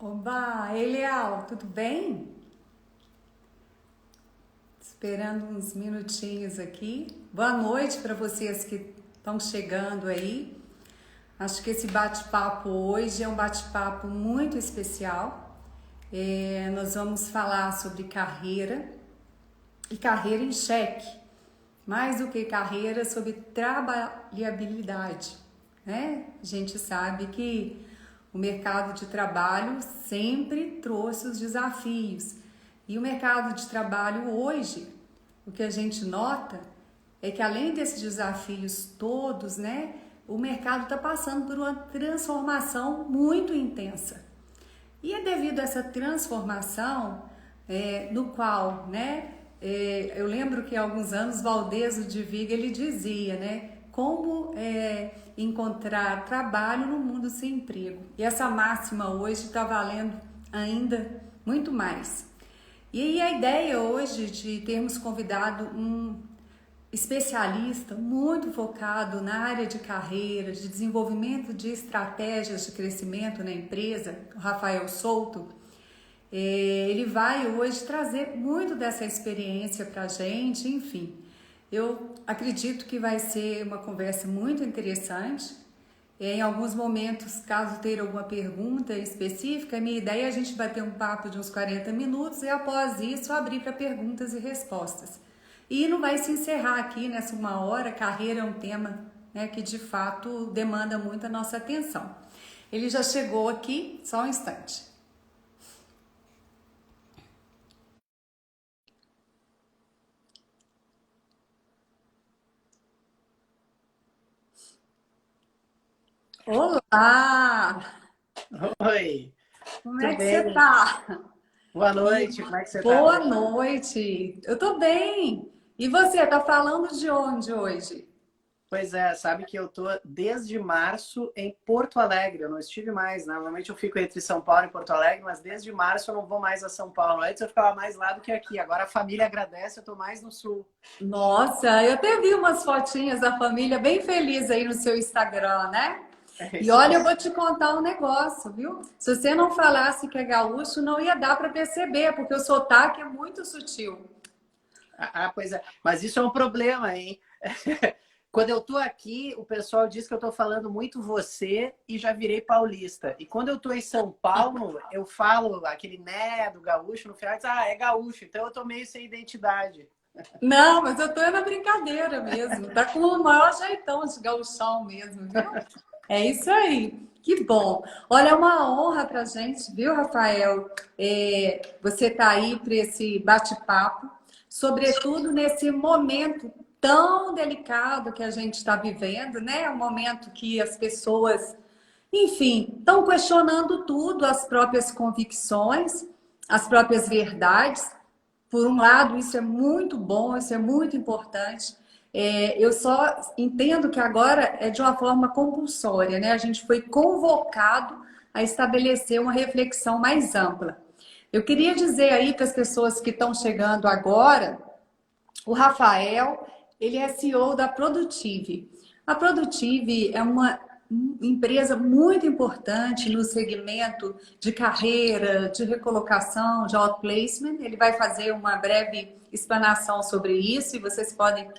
Oba, Eliel, tudo bem? Esperando uns minutinhos aqui. Boa noite para vocês que estão chegando aí. Acho que esse bate-papo hoje é um bate-papo muito especial. Nós vamos falar sobre carreira e carreira em xeque. Mais do que carreira, sobre trabalhabilidade, né? A gente sabe que o mercado de trabalho sempre trouxe os desafios. E o mercado de trabalho hoje, o que a gente nota é que além desses desafios todos, né, o mercado está passando por uma transformação muito intensa. E é devido a essa transformação, no qual, né, eu lembro que há alguns anos Valdez de Viga ele dizia, né, como encontrar trabalho no mundo sem emprego. E essa máxima hoje está valendo ainda muito mais. E aí a ideia hoje de termos convidado um especialista muito focado na área de carreira, de desenvolvimento de estratégias de crescimento na empresa, o Rafael Souto, ele vai hoje trazer muito dessa experiência para a gente, enfim. Eu acredito que vai ser uma conversa muito interessante. Em alguns momentos, caso tenha alguma pergunta específica, a minha ideia é a gente bater um papo de uns 40 minutos e após isso abrir para perguntas e respostas. E não vai se encerrar aqui nessa uma hora, carreira é um tema, né, que de fato demanda muito a nossa atenção. Ele já chegou aqui, só um instante. Olá! Oi, Como é tudo que você bem? tá? Boa E noite, como é que você está por boa aí? noite. Eu tô bem. E você, tá falando de onde hoje? Pois é, sabe que eu tô desde março em Porto Alegre, eu não estive mais, né? Normalmente eu fico entre São Paulo e Porto Alegre, mas desde março eu não vou mais a São Paulo. Antes eu ficava mais lá do que aqui, agora a família agradece, eu tô mais no sul. Nossa, eu até vi umas fotinhas da família bem feliz aí no seu Instagram, né? É E isso olha, eu aí. vou te contar um negócio, viu? Se você não falasse que é gaúcho, não ia dar para perceber, porque o sotaque é muito sutil. Pois é, mas isso é um problema, hein? Quando eu tô aqui, o pessoal diz que eu tô falando muito você e já virei paulista. E quando eu tô em São Paulo, eu falo aquele né do gaúcho, no final diz, é gaúcho. Então eu tô meio sem identidade. Não, mas eu tô na brincadeira mesmo. Tá com o maior jeitão de gauchão mesmo, viu? É isso aí. Que bom. Olha, é uma honra pra gente, viu, Rafael? Você tá aí para esse bate-papo, sobretudo nesse momento tão delicado que a gente está vivendo, né? É um momento que as pessoas, enfim, estão questionando tudo, as próprias convicções, as próprias verdades. Por um lado, isso é muito bom, isso é muito importante. Eu só entendo que agora é de uma forma compulsória, né? A gente foi convocado a estabelecer uma reflexão mais ampla. Eu queria dizer aí para as pessoas que estão chegando agora, o Rafael, ele é CEO da Produtive. A Produtive é uma empresa muito importante no segmento de carreira, de recolocação, de outplacement. Ele vai fazer uma breve explanação sobre isso e vocês podem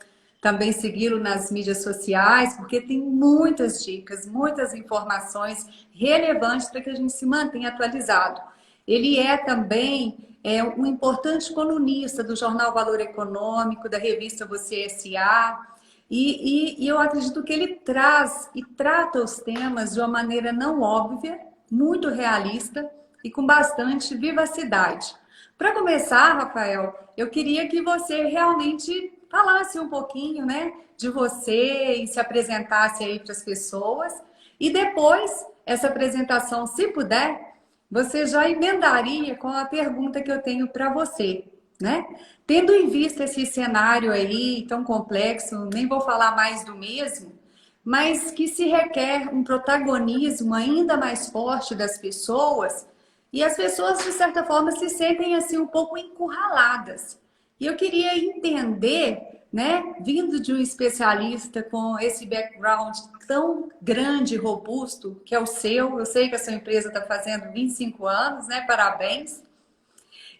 também segui-lo nas mídias sociais, porque tem muitas dicas, muitas informações relevantes para que a gente se mantenha atualizado. Ele é também um importante colunista do jornal Valor Econômico, da revista Você S.A., e eu acredito que ele traz e trata os temas de uma maneira não óbvia, muito realista e com bastante vivacidade. Para começar, Rafael, eu queria que você realmente falasse um pouquinho, né, de você e se apresentasse aí para as pessoas. E depois, essa apresentação, se puder, você já emendaria com a pergunta que eu tenho para você, né? Tendo em vista esse cenário aí tão complexo, nem vou falar mais do mesmo, mas que se requer um protagonismo ainda mais forte das pessoas, e as pessoas, de certa forma, se sentem assim um pouco encurraladas. E eu queria entender, né? Vindo de um especialista com esse background tão grande e robusto, que é o seu. Eu sei que a sua empresa está fazendo 25 anos, né? Parabéns.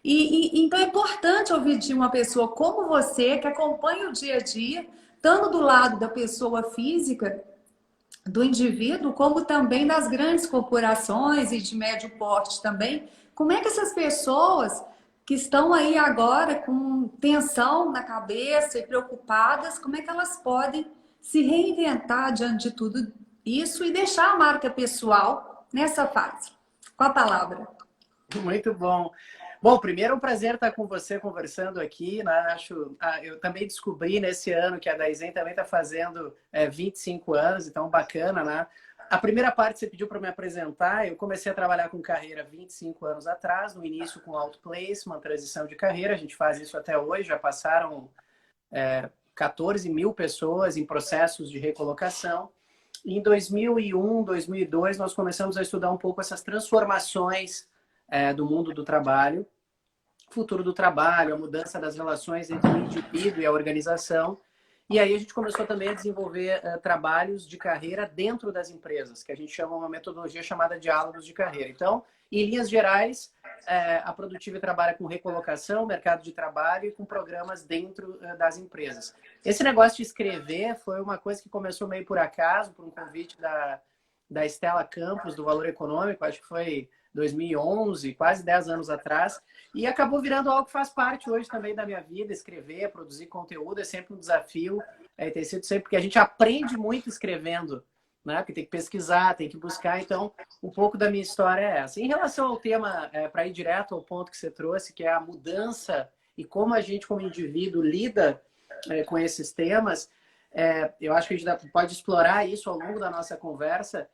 Então é importante ouvir de uma pessoa como você, que acompanha o dia a dia, tanto do lado da pessoa física, do indivíduo, como também das grandes corporações e de médio porte também. Como é que essas pessoas que estão aí agora com tensão na cabeça e preocupadas, como é que elas podem se reinventar diante de tudo isso e deixar a marca pessoal nessa fase? Com a palavra. Muito bom. Bom, primeiro é um prazer estar com você conversando aqui, né? Eu também descobri nesse ano que a Daizen também está fazendo 25 anos, então bacana, né? A primeira parte você pediu para me apresentar, eu comecei a trabalhar com carreira 25 anos atrás, no início com outplacement, transição de carreira, a gente faz isso até hoje, já passaram 14 mil pessoas em processos de recolocação. Em 2001, 2002, nós começamos a estudar um pouco essas transformações do mundo do trabalho, futuro do trabalho, a mudança das relações entre o indivíduo e a organização. E aí a gente começou também a desenvolver trabalhos de carreira dentro das empresas, que a gente chama uma metodologia chamada diálogos de carreira. Então, em linhas gerais, a Produttive trabalha com recolocação, mercado de trabalho e com programas dentro das empresas. Esse negócio de escrever foi uma coisa que começou meio por acaso, por um convite da Estela Campos, do Valor Econômico, acho que foi 2011, quase 10 anos atrás, e acabou virando algo que faz parte hoje também da minha vida. Escrever, produzir conteúdo é sempre um desafio, tem sido sempre, porque a gente aprende muito escrevendo, né? Porque tem que pesquisar, tem que buscar, então um pouco da minha história é essa. Em relação ao tema, para ir direto ao ponto que você trouxe, que é a mudança e como a gente como indivíduo lida com esses temas, eu acho que a gente pode explorar isso ao longo da nossa conversa,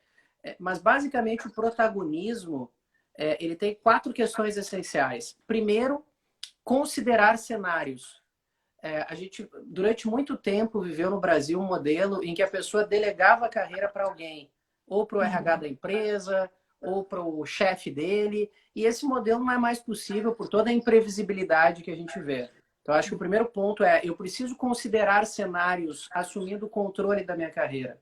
mas basicamente o protagonismo ele tem 4 questões essenciais. Primeiro, considerar cenários. A gente, durante muito tempo, viveu no Brasil um modelo em que a pessoa delegava a carreira para alguém, ou para o RH da empresa, ou para o chefe dele, e esse modelo não é mais possível por toda a imprevisibilidade que a gente vê. Então, acho que o primeiro ponto eu preciso considerar cenários assumindo o controle da minha carreira.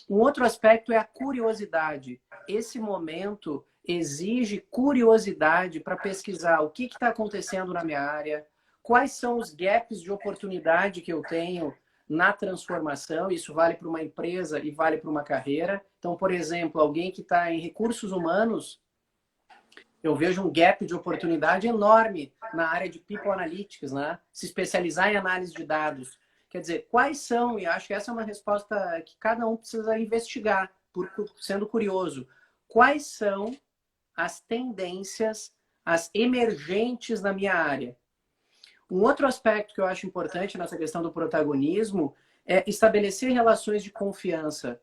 Um outro aspecto é a curiosidade. Esse momento exige curiosidade para pesquisar o que está acontecendo na minha área, quais são os gaps de oportunidade que eu tenho na transformação. Isso vale para uma empresa e vale para uma carreira. Então, por exemplo, alguém que está em recursos humanos, eu vejo um gap de oportunidade enorme na área de People Analytics, né? Se especializar em análise de dados. Quer dizer, quais são, e acho que essa é uma resposta que cada um precisa investigar, sendo curioso, quais são as tendências, as emergentes na minha área. Um outro aspecto que eu acho importante nessa questão do protagonismo é estabelecer relações de confiança.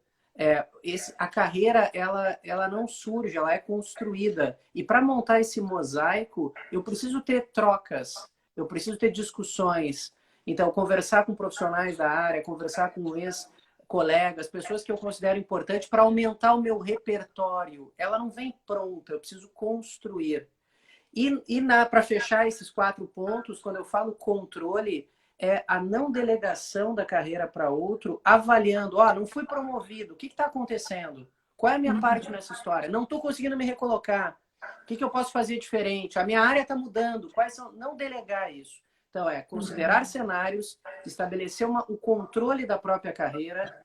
A carreira, ela não surge, ela é construída. E para montar esse mosaico, eu preciso ter trocas, eu preciso ter discussões. Então, conversar com profissionais da área, conversar com ex-colegas, pessoas que eu considero importantes para aumentar o meu repertório. Ela não vem pronta, eu preciso construir. Para fechar esses 4 pontos, quando eu falo controle, é a não delegação da carreira para outro, avaliando, não fui promovido, o que está acontecendo? Qual é a minha parte nessa história? Não estou conseguindo me recolocar. O que eu posso fazer diferente? A minha área está mudando. Quais são? Não delegar isso. Então, considerar cenários, estabelecer o controle da própria carreira,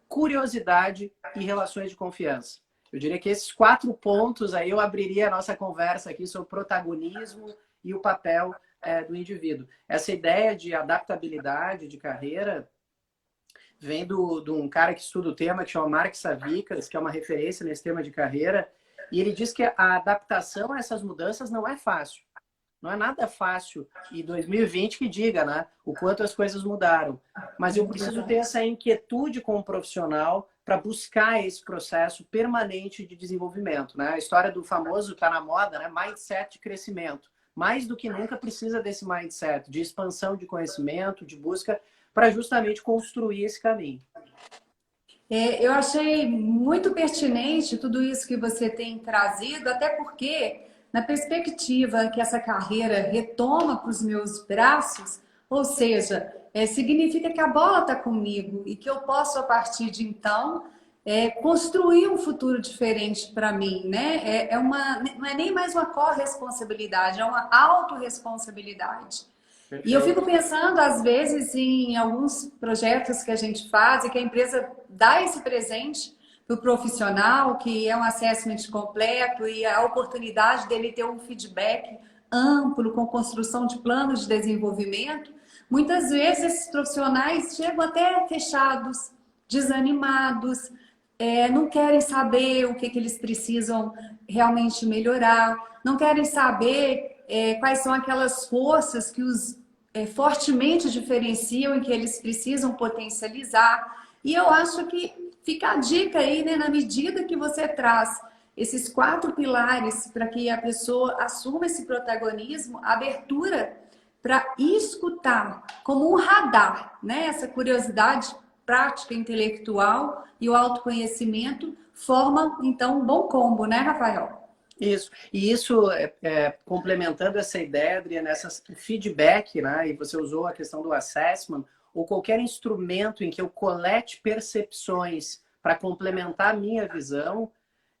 curiosidade e relações de confiança. Eu diria que esses 4 pontos aí eu abriria a nossa conversa aqui sobre o protagonismo e o papel do indivíduo. Essa ideia de adaptabilidade de carreira vem de um cara que estuda o tema, que chama Mark Savikas, que é uma referência nesse tema de carreira, e ele diz que a adaptação a essas mudanças não é fácil. Não é nada fácil, e 2020 que diga, né? O quanto as coisas mudaram. Mas eu preciso ter essa inquietude como profissional para buscar esse processo permanente de desenvolvimento, né? A história do famoso, está na moda, né? Mindset de crescimento. Mais do que nunca precisa desse mindset de expansão de conhecimento, de busca, para justamente construir esse caminho. Eu achei muito pertinente tudo isso que você tem trazido, até porque, na perspectiva que essa carreira retoma para os meus braços, Ou seja, significa que a bola está comigo e que eu posso, a partir de então, construir um futuro diferente para mim, né? Não é nem mais uma corresponsabilidade, é uma autorresponsabilidade. E eu fico Perfeito. pensando, às vezes, em alguns projetos que a gente faz e que a empresa dá esse presente para o profissional, que é um assessment completo e a oportunidade dele ter um feedback amplo, com construção de planos de desenvolvimento. Muitas vezes esses profissionais chegam até fechados, desanimados, não querem saber o que eles precisam realmente melhorar, não querem saber quais são aquelas forças que os fortemente diferenciam e que eles precisam potencializar. E eu acho que fica a dica aí, né, na medida que você traz esses 4 pilares para que a pessoa assuma esse protagonismo, abertura para escutar como um radar, né? Essa curiosidade prática intelectual e o autoconhecimento formam, então, um bom combo, né, Rafael? Isso. E isso, complementando essa ideia, Adriana, essa feedback, né? E você usou a questão do assessment, ou qualquer instrumento em que eu colete percepções para complementar a minha visão,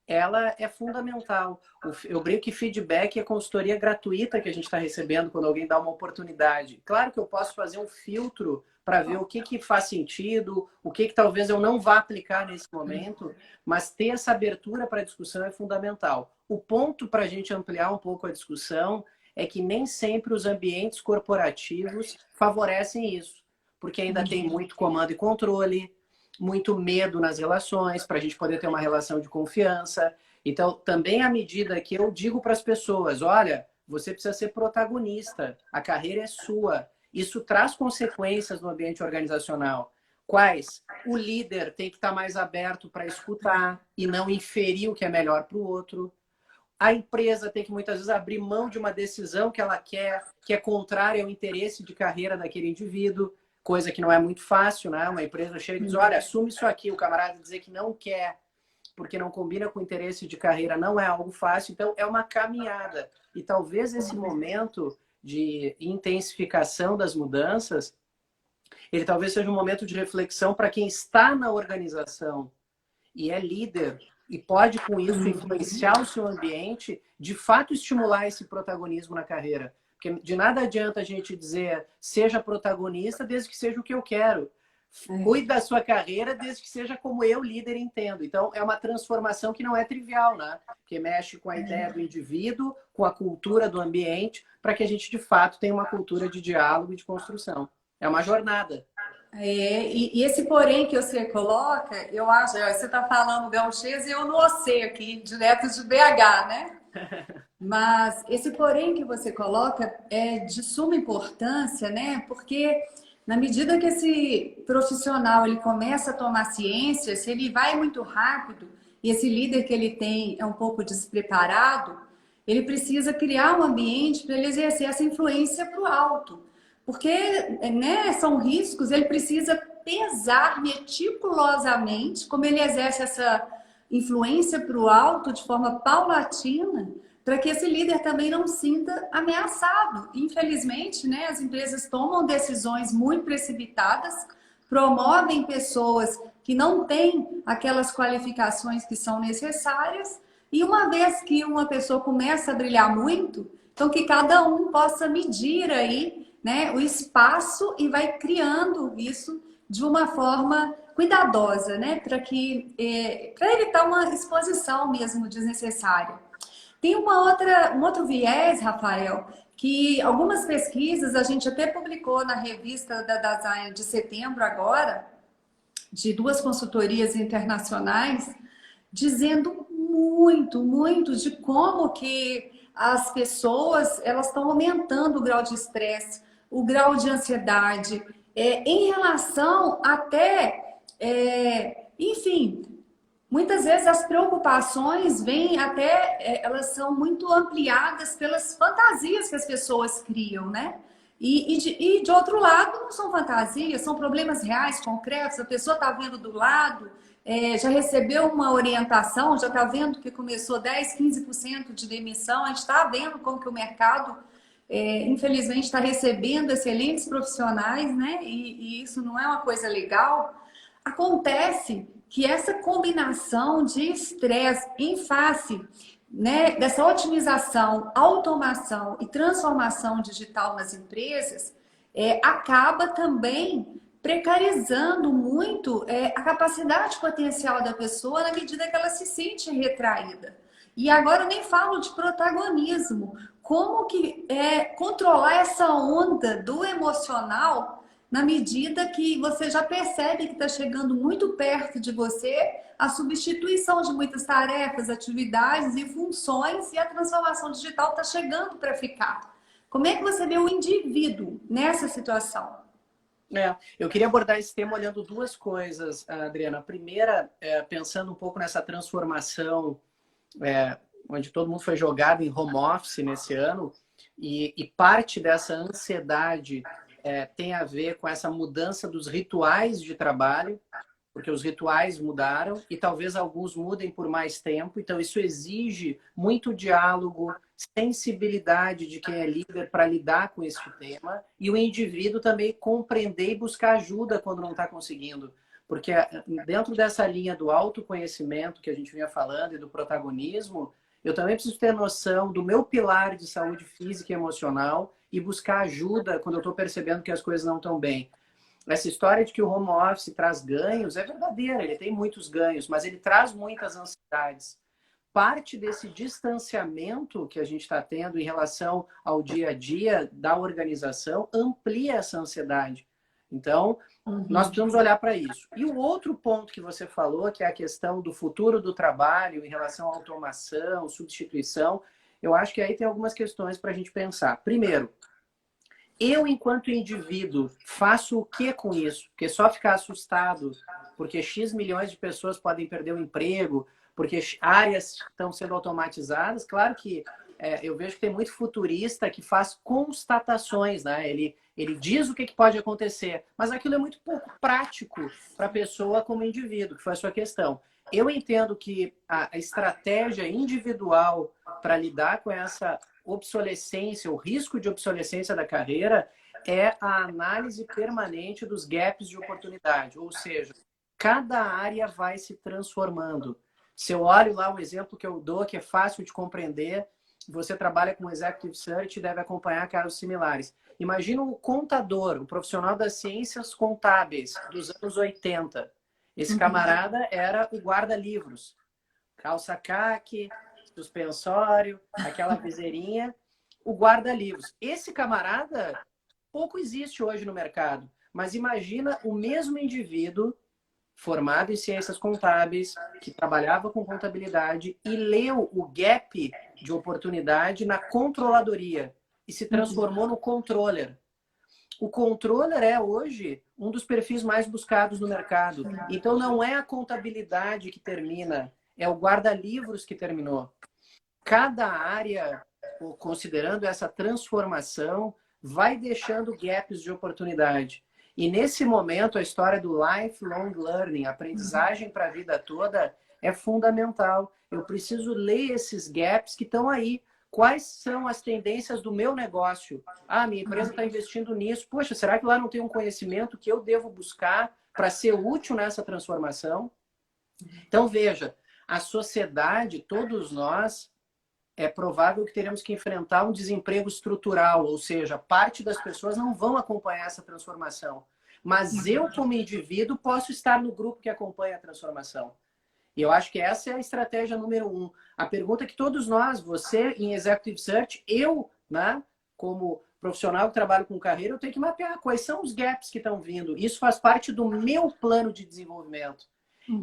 ela é fundamental. Eu brinco que feedback é consultoria gratuita que a gente está recebendo quando alguém dá uma oportunidade. Claro que eu posso fazer um filtro para ver o que faz sentido, o que talvez eu não vá aplicar nesse momento, mas ter essa abertura para a discussão é fundamental. O ponto para a gente ampliar um pouco a discussão é que nem sempre os ambientes corporativos favorecem isso, porque ainda tem muito comando e controle, muito medo nas relações, para a gente poder ter uma relação de confiança. Então, também à medida que eu digo para as pessoas, olha, você precisa ser protagonista, a carreira é sua. Isso traz consequências no ambiente organizacional. Quais? O líder tem que estar mais aberto para escutar e não inferir o que é melhor para o outro. A empresa tem que muitas vezes abrir mão de uma decisão que ela quer, que é contrária ao interesse de carreira daquele indivíduo, coisa que não é muito fácil, né? Uma empresa chega e diz, olha, assume isso aqui, o camarada dizer que não quer, porque não combina com o interesse de carreira, não é algo fácil, então é uma caminhada. E talvez esse momento de intensificação das mudanças, ele talvez seja um momento de reflexão para quem está na organização e é líder e pode, com isso, influenciar o seu ambiente, de fato estimular esse protagonismo na carreira. Porque de nada adianta a gente dizer seja protagonista desde que seja o que eu quero. Cuide da sua carreira desde que seja como eu, líder, entendo. Então, é uma transformação que não é trivial, né? Que mexe com a ideia do indivíduo, com a cultura do ambiente, para que a gente, de fato, tenha uma cultura de diálogo e de construção. É uma jornada. E esse porém que você coloca, eu acho, você está falando gauchês e eu não sei aqui, direto de BH, né? Mas esse porém que você coloca é de suma importância, né? Porque na medida que esse profissional ele começa a tomar ciência, se ele vai muito rápido e esse líder que ele tem é um pouco despreparado, ele precisa criar um ambiente para ele exercer essa influência para o alto. Porque, né, são riscos, ele precisa pesar meticulosamente como ele exerce essa influência para o alto de forma paulatina, para que esse líder também não sinta ameaçado. Infelizmente, né, as empresas tomam decisões muito precipitadas, promovem pessoas que não têm aquelas qualificações que são necessárias, e uma vez que uma pessoa começa a brilhar muito, então que cada um possa medir aí, né, o espaço e vai criando isso de uma forma cuidadosa, né, para evitar uma exposição mesmo desnecessária. Tem um outro viés, Rafael, que algumas pesquisas a gente até publicou na revista da Design de setembro agora, de 2 consultorias internacionais, dizendo muito de como que as pessoas elas estão aumentando o grau de estresse, o grau de ansiedade, em relação até, enfim, muitas vezes as preocupações vêm até, elas são muito ampliadas pelas fantasias que as pessoas criam, né? E de outro lado, não são fantasias, são problemas reais, concretos, a pessoa está vendo do lado, já recebeu uma orientação, já está vendo que começou 10, 15% de demissão, a gente está vendo como que o mercado infelizmente está recebendo excelentes profissionais, né? E isso não é uma coisa legal. Acontece que essa combinação de estresse em face, né, dessa otimização, automação e transformação digital nas empresas, acaba também precarizando muito a capacidade potencial da pessoa na medida que ela se sente retraída. E agora eu nem falo de protagonismo. Como que controlar essa onda do emocional na medida que você já percebe que está chegando muito perto de você a substituição de muitas tarefas, atividades e funções, e a transformação digital está chegando para ficar. Como é que você vê o indivíduo nessa situação? Eu queria abordar esse tema olhando duas coisas, Adriana. A primeira, pensando um pouco nessa transformação, onde todo mundo foi jogado em home office nesse ano, e parte dessa ansiedade tem a ver com essa mudança dos rituais de trabalho, porque os rituais mudaram e talvez alguns mudem por mais tempo. Então, isso exige muito diálogo, sensibilidade de quem é líder para lidar com esse tema, e o indivíduo também compreender e buscar ajuda quando não está conseguindo. Porque dentro dessa linha do autoconhecimento que a gente vinha falando e do protagonismo, eu também preciso ter noção do meu pilar de saúde física e emocional e buscar ajuda quando eu estou percebendo que as coisas não estão bem. Essa história de que o home office traz ganhos é verdadeira, ele tem muitos ganhos, mas ele traz muitas ansiedades. Parte desse distanciamento que a gente está tendo em relação ao dia a dia da organização amplia essa ansiedade. Então, nós precisamos olhar para isso. E o outro ponto que você falou, que é a questão do futuro do trabalho em relação à automação, substituição, eu acho que aí tem algumas questões para a gente pensar. Primeiro, eu, enquanto indivíduo, faço o que com isso? Porque só ficar assustado porque X milhões de pessoas podem perder o emprego, porque áreas estão sendo automatizadas. Claro que eu vejo que tem muito futurista que faz constatações, né? Ele diz o que pode acontecer, mas aquilo é muito pouco prático para a pessoa como indivíduo, que foi a sua questão. Eu entendo que a estratégia individual para lidar com essa obsolescência, o risco de obsolescência da carreira, é a análise permanente dos gaps de oportunidade. Ou seja, cada área vai se transformando. Se eu olho lá um exemplo que eu dou, que é fácil de compreender, você trabalha com Executive Search e deve acompanhar casos similares. Imagina um contador, um profissional das ciências contábeis dos anos 80. Esse camarada era o guarda-livros. Calça caque, suspensório, aquela viseirinha, o guarda-livros. Esse camarada pouco existe hoje no mercado, mas imagina o mesmo indivíduo formado em ciências contábeis, que trabalhava com contabilidade e leu o gap de oportunidade na controladoria e se transformou no controller. O controller é hoje um dos perfis mais buscados no mercado. Então não é a contabilidade que termina, é o guarda-livros que terminou. Cada área, considerando essa transformação, vai deixando gaps de oportunidade. E nesse momento, a história do lifelong learning, aprendizagem para a vida toda, é fundamental. Eu preciso ler esses gaps que estão aí. Quais são as tendências do meu negócio? Ah, minha empresa está investindo nisso. Poxa, será que lá não tem um conhecimento que eu devo buscar para ser útil nessa transformação? Então, veja, a sociedade, todos nós, é provável que teremos que enfrentar um desemprego estrutural, ou seja, parte das pessoas não vão acompanhar essa transformação. Mas eu, como indivíduo, posso estar no grupo que acompanha a transformação. E eu acho que essa é a estratégia número 1. A pergunta que todos nós, você em Executive Search, eu, né, como profissional que trabalho com carreira, eu tenho que mapear quais são os gaps que estão vindo. Isso faz parte do meu plano de desenvolvimento.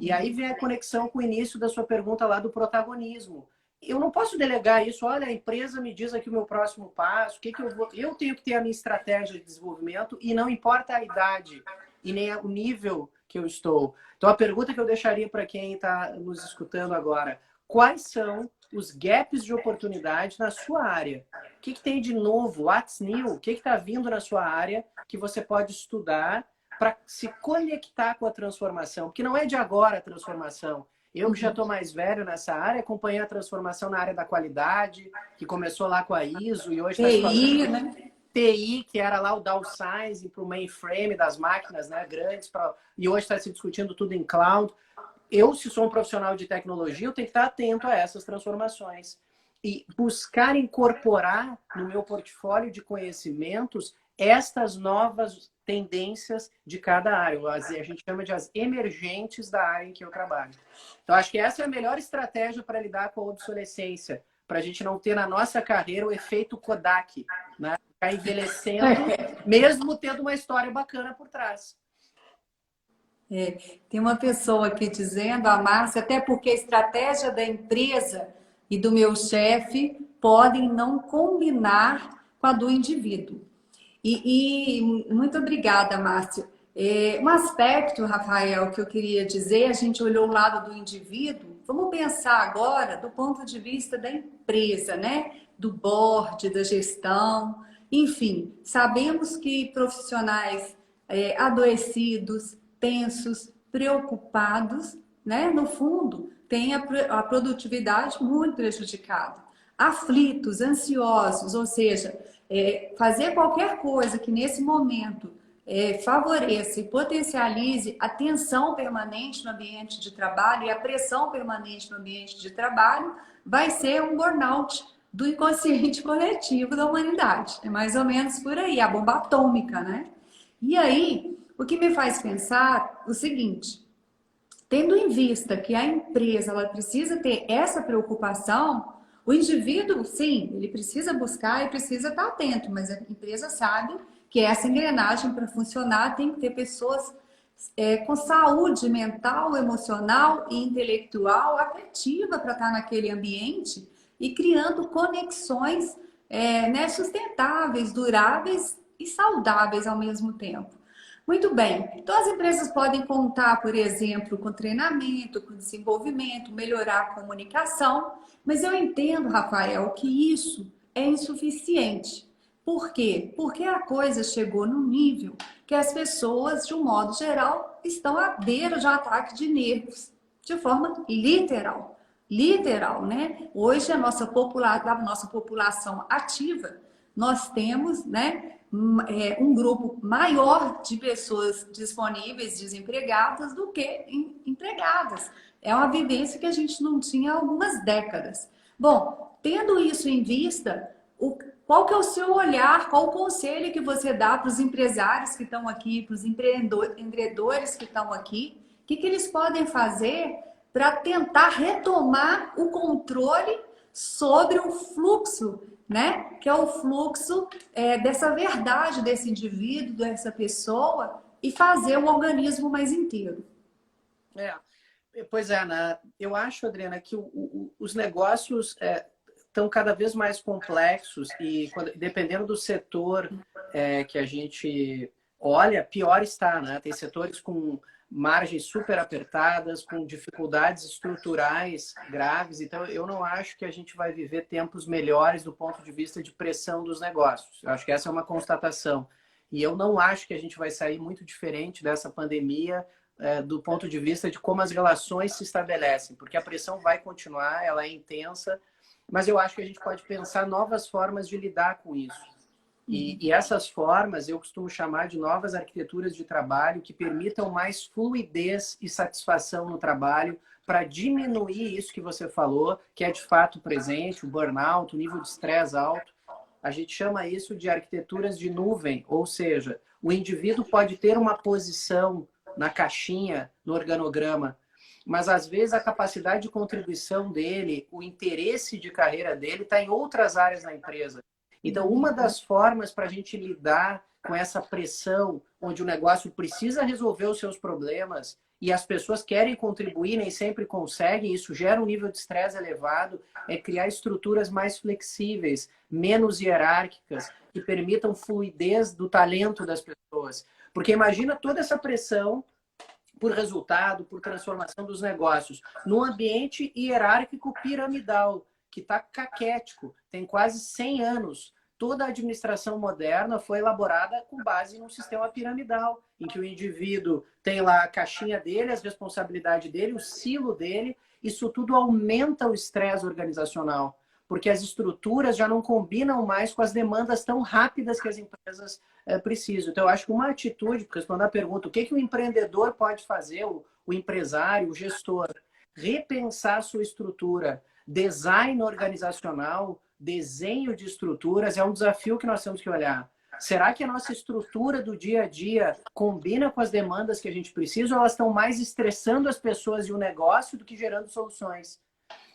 E aí vem a conexão com o início da sua pergunta lá do protagonismo. Eu não posso delegar isso. Olha, a empresa me diz aqui o meu próximo passo, o que eu vou... Eu tenho que ter a minha estratégia de desenvolvimento e não importa a idade e nem o nível que eu estou. Então, a pergunta que eu deixaria para quem está nos escutando agora: quais são os gaps de oportunidade na sua área? O que tem de novo? What's new? O que está vindo na sua área que você pode estudar para se conectar com a transformação? Porque não é de agora a transformação. Eu que já estou mais velho nessa área, acompanhei a transformação na área da qualidade, que começou lá com a ISO e hoje está se TI, falando né? TI, que era lá o downsizing para o mainframe das máquinas, né, grandes, e hoje está se discutindo tudo em cloud. Eu, se sou um profissional de tecnologia, eu tenho que estar atento a essas transformações e buscar incorporar no meu portfólio de conhecimentos estas novas tendências de cada área. A gente chama de as emergentes da área em que eu trabalho. Então, acho que essa é a melhor estratégia para lidar com a obsolescência, para a gente não ter na nossa carreira o efeito Kodak, né? Ficar envelhecendo, mesmo tendo uma história bacana por trás. Tem uma pessoa aqui dizendo, a Márcia, até porque a estratégia da empresa e do meu chefe podem não combinar com a do indivíduo. E muito obrigada, Márcia. Um aspecto, Rafael, que eu queria dizer, a gente olhou o lado do indivíduo, vamos pensar agora do ponto de vista da empresa, né? Do board, da gestão, enfim, sabemos que profissionais adoecidos, tensos, preocupados, né? No fundo, têm a produtividade muito prejudicada. Aflitos, ansiosos, ou seja, fazer qualquer coisa que nesse momento favoreça e potencialize a tensão permanente no ambiente de trabalho e a pressão permanente no ambiente de trabalho, vai ser um burnout do inconsciente coletivo da humanidade. É mais ou menos por aí, a bomba atômica, né? E aí, o que me faz pensar o seguinte, tendo em vista que a empresa ela precisa ter essa preocupação, o indivíduo, sim, ele precisa buscar e precisa estar atento, mas a empresa sabe que essa engrenagem para funcionar tem que ter pessoas com saúde mental, emocional e intelectual afetiva para estar naquele ambiente e criando conexões né, sustentáveis, duráveis e saudáveis ao mesmo tempo. Muito bem, então as empresas podem contar, por exemplo, com treinamento, com desenvolvimento, melhorar a comunicação, mas eu entendo, Rafael, que isso é insuficiente. Por quê? Porque a coisa chegou num nível que as pessoas, de um modo geral, estão à beira de um ataque de nervos, de forma literal. Literal, né? Hoje, da nossa população ativa, nós temos, né, um grupo maior de pessoas disponíveis, desempregadas, do que empregadas. É uma vivência que a gente não tinha há algumas décadas. Bom, tendo isso em vista, qual que é o seu olhar, qual o conselho que você dá para os empresários que estão aqui, para os empreendedores que estão aqui? O que eles podem fazer para tentar retomar o controle sobre o fluxo, né? Que é o fluxo dessa verdade desse indivíduo, dessa pessoa, e fazer o organismo mais inteiro. Pois é, Ana, eu acho, Adriana, que os negócios estão cada vez mais complexos e dependendo do setor que a gente olha, pior está, né? Tem setores com margens super apertadas, com dificuldades estruturais graves. Então, eu não acho que a gente vai viver tempos melhores do ponto de vista de pressão dos negócios. Eu acho que essa é uma constatação. E eu não acho que a gente vai sair muito diferente dessa pandemia do ponto de vista de como as relações se estabelecem, porque a pressão vai continuar, ela é intensa, mas eu acho que a gente pode pensar novas formas de lidar com isso. E essas formas eu costumo chamar de novas arquiteturas de trabalho que permitam mais fluidez e satisfação no trabalho para diminuir isso que você falou, que é de fato presente, o burnout, o nível de estresse alto. A gente chama isso de arquiteturas de nuvem, ou seja, o indivíduo pode ter uma posição na caixinha, no organograma, mas às vezes a capacidade de contribuição dele, o interesse de carreira dele está em outras áreas da empresa. Então, uma das formas para a gente lidar com essa pressão, onde o negócio precisa resolver os seus problemas e as pessoas querem contribuir, nem sempre conseguem, isso gera um nível de estresse elevado, é criar estruturas mais flexíveis, menos hierárquicas, que permitam fluidez do talento das pessoas. Porque imagina toda essa pressão por resultado, por transformação dos negócios, num ambiente hierárquico piramidal, que está caquético, tem quase 100 anos toda a administração moderna foi elaborada com base num sistema piramidal, em que o indivíduo tem lá a caixinha dele, as responsabilidades dele, o silo dele. Isso tudo aumenta o estresse organizacional, porque as estruturas já não combinam mais com as demandas tão rápidas que as empresas precisam. Então, eu acho que uma atitude, respondendo à pergunta, o que o empreendedor pode fazer, o empresário, o gestor, repensar sua estrutura, design organizacional, desenho de estruturas, é um desafio que nós temos que olhar. Será que a nossa estrutura do dia a dia combina com as demandas que a gente precisa, ou elas estão mais estressando as pessoas e o negócio do que gerando soluções?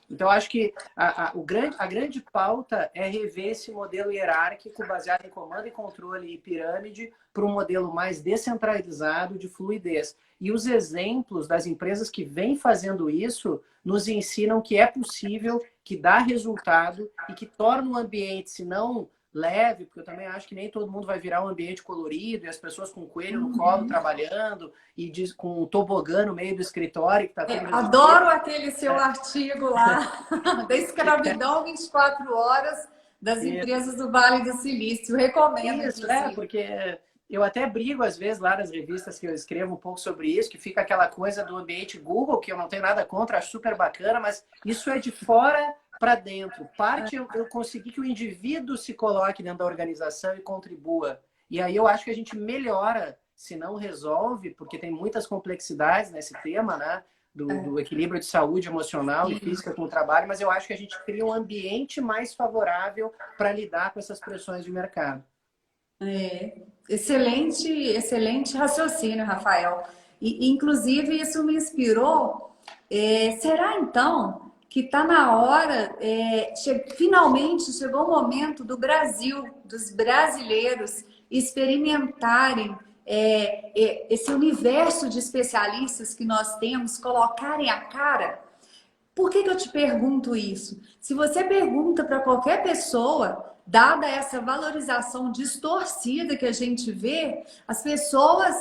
Então, acho que a grande pauta é rever esse modelo hierárquico baseado em comando e controle e pirâmide para um modelo mais descentralizado de fluidez. E os exemplos das empresas que vêm fazendo isso nos ensinam que é possível, que dá resultado e que torna o ambiente, se não leve, porque eu também acho que nem todo mundo vai virar um ambiente colorido e as pessoas com coelho no colo trabalhando e com um tobogã no meio do escritório que tá tudo adoro aquele seu artigo lá da escravidão 24 horas das empresas do Vale do Silício. Recomendo. Isso, porque eu até brigo às vezes lá nas revistas que eu escrevo um pouco sobre isso, que fica aquela coisa do ambiente Google, que eu não tenho nada contra, acho super bacana, mas isso é de fora para dentro. Parte eu consegui que o indivíduo se coloque dentro da organização e contribua. E aí eu acho que a gente melhora, se não resolve, porque tem muitas complexidades nesse tema, né? Do equilíbrio de saúde emocional e física com o trabalho, mas eu acho que a gente cria um ambiente mais favorável para lidar com essas pressões de mercado. Excelente raciocínio, Rafael. E, inclusive, isso me inspirou. Será, então, que está na hora, finalmente chegou o momento do Brasil, dos brasileiros experimentarem esse universo de especialistas que nós temos, colocarem a cara? Por que eu te pergunto isso? Se você pergunta para qualquer pessoa, dada essa valorização distorcida que a gente vê, as pessoas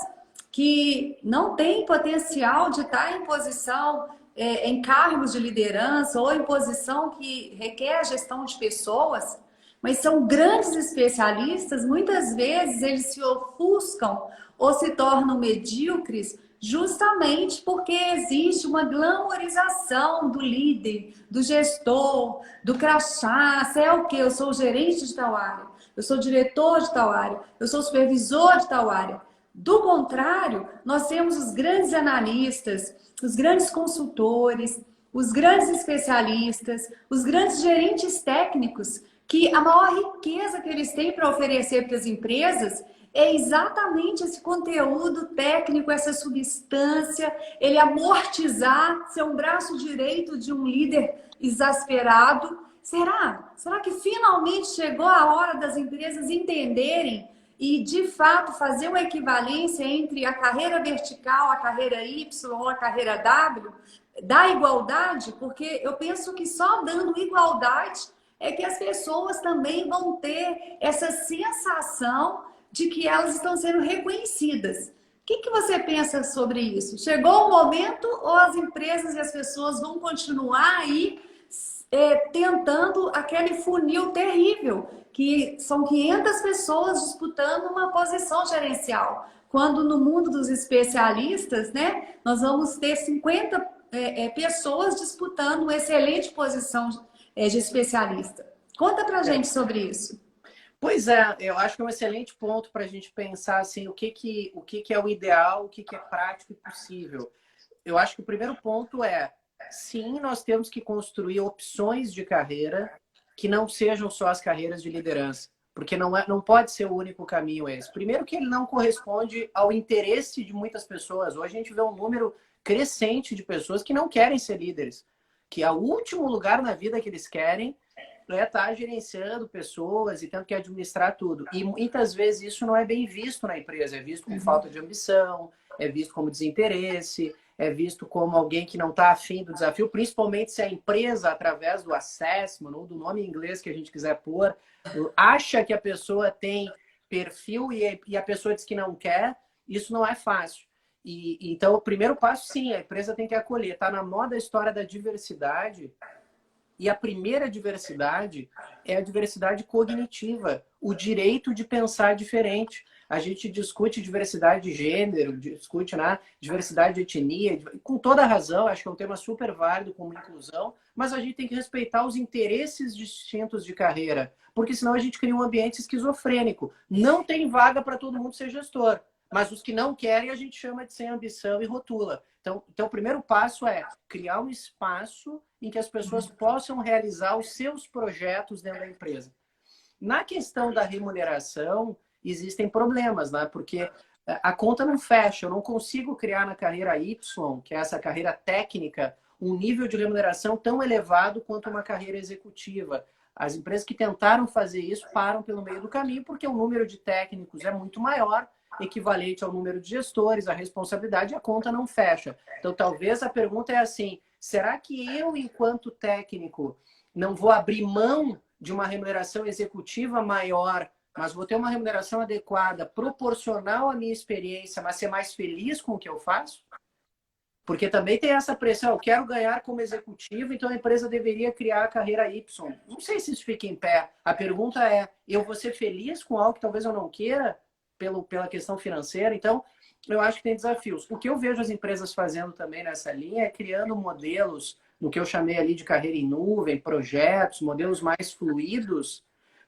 que não têm potencial de estar em posição, em cargos de liderança ou em posição que requer gestão de pessoas, mas são grandes especialistas, muitas vezes eles se ofuscam ou se tornam medíocres justamente porque existe uma glamorização do líder, do gestor, do crachá. Você é o quê? Eu sou o gerente de tal área, eu sou o diretor de tal área, eu sou o supervisor de tal área. Do contrário, nós temos os grandes analistas, os grandes consultores, os grandes especialistas, os grandes gerentes técnicos, que a maior riqueza que eles têm para oferecer para as empresas é exatamente esse conteúdo técnico, essa substância, ele amortizar, ser um braço direito de um líder exasperado. Será? Será que finalmente chegou a hora das empresas entenderem e, de fato, fazer uma equivalência entre a carreira vertical, a carreira Y ou a carreira W, da igualdade? Porque eu penso que só dando igualdade é que as pessoas também vão ter essa sensação de que elas estão sendo reconhecidas. O que você pensa sobre isso? Chegou o momento ou as empresas e as pessoas vão continuar aí tentando aquele funil terrível, que são 500 pessoas disputando uma posição gerencial, quando no mundo dos especialistas, né, nós vamos ter 50 pessoas disputando uma excelente posição de especialista. Conta pra gente sobre isso. Pois é, eu acho que é um excelente ponto para a gente pensar assim, o que é o ideal, o que é prático e possível. Eu acho que o primeiro ponto é, sim, nós temos que construir opções de carreira que não sejam só as carreiras de liderança, porque não pode ser o único caminho esse. Primeiro que ele não corresponde ao interesse de muitas pessoas. Hoje a gente vê um número crescente de pessoas que não querem ser líderes, que é o último lugar na vida que eles querem estar gerenciando pessoas e tendo que administrar tudo. E muitas vezes isso não é bem visto na empresa, é visto como falta de ambição, é visto como desinteresse, é visto como alguém que não está afim do desafio, principalmente se a empresa, através do assessment ou do nome em inglês que a gente quiser pôr, acha que a pessoa tem perfil e a pessoa diz que não quer, isso não é fácil. Então, o primeiro passo, sim, a empresa tem que acolher. Está na moda a história da diversidade. E a primeira diversidade é a diversidade cognitiva, o direito de pensar diferente. A gente discute diversidade de gênero, discute, né, diversidade de etnia, com toda razão, acho que é um tema super válido como inclusão, mas a gente tem que respeitar os interesses distintos de carreira, porque senão a gente cria um ambiente esquizofrênico. Não tem vaga para todo mundo ser gestor, mas os que não querem a gente chama de sem ambição e rotula. Então, o primeiro passo é criar um espaço em que as pessoas possam realizar os seus projetos dentro da empresa. Na questão da remuneração, existem problemas, né? Porque a conta não fecha. Eu não consigo criar na carreira Y, que é essa carreira técnica, um nível de remuneração tão elevado quanto uma carreira executiva. As empresas que tentaram fazer isso param pelo meio do caminho, porque o número de técnicos é muito maior, equivalente ao número de gestores, a responsabilidade, a conta não fecha. Então, talvez a pergunta é assim, será que eu, enquanto técnico, não vou abrir mão de uma remuneração executiva maior, mas vou ter uma remuneração adequada, proporcional à minha experiência, mas ser mais feliz com o que eu faço? Porque também tem essa pressão, eu quero ganhar como executivo, então a empresa deveria criar a carreira Y. Não sei se isso fica em pé. A pergunta é, eu vou ser feliz com algo que talvez eu não queira, pela questão financeira? Então, eu acho que tem desafios. O que eu vejo as empresas fazendo também nessa linha é criando modelos, no que eu chamei ali de carreira em nuvem, projetos, modelos mais fluidos,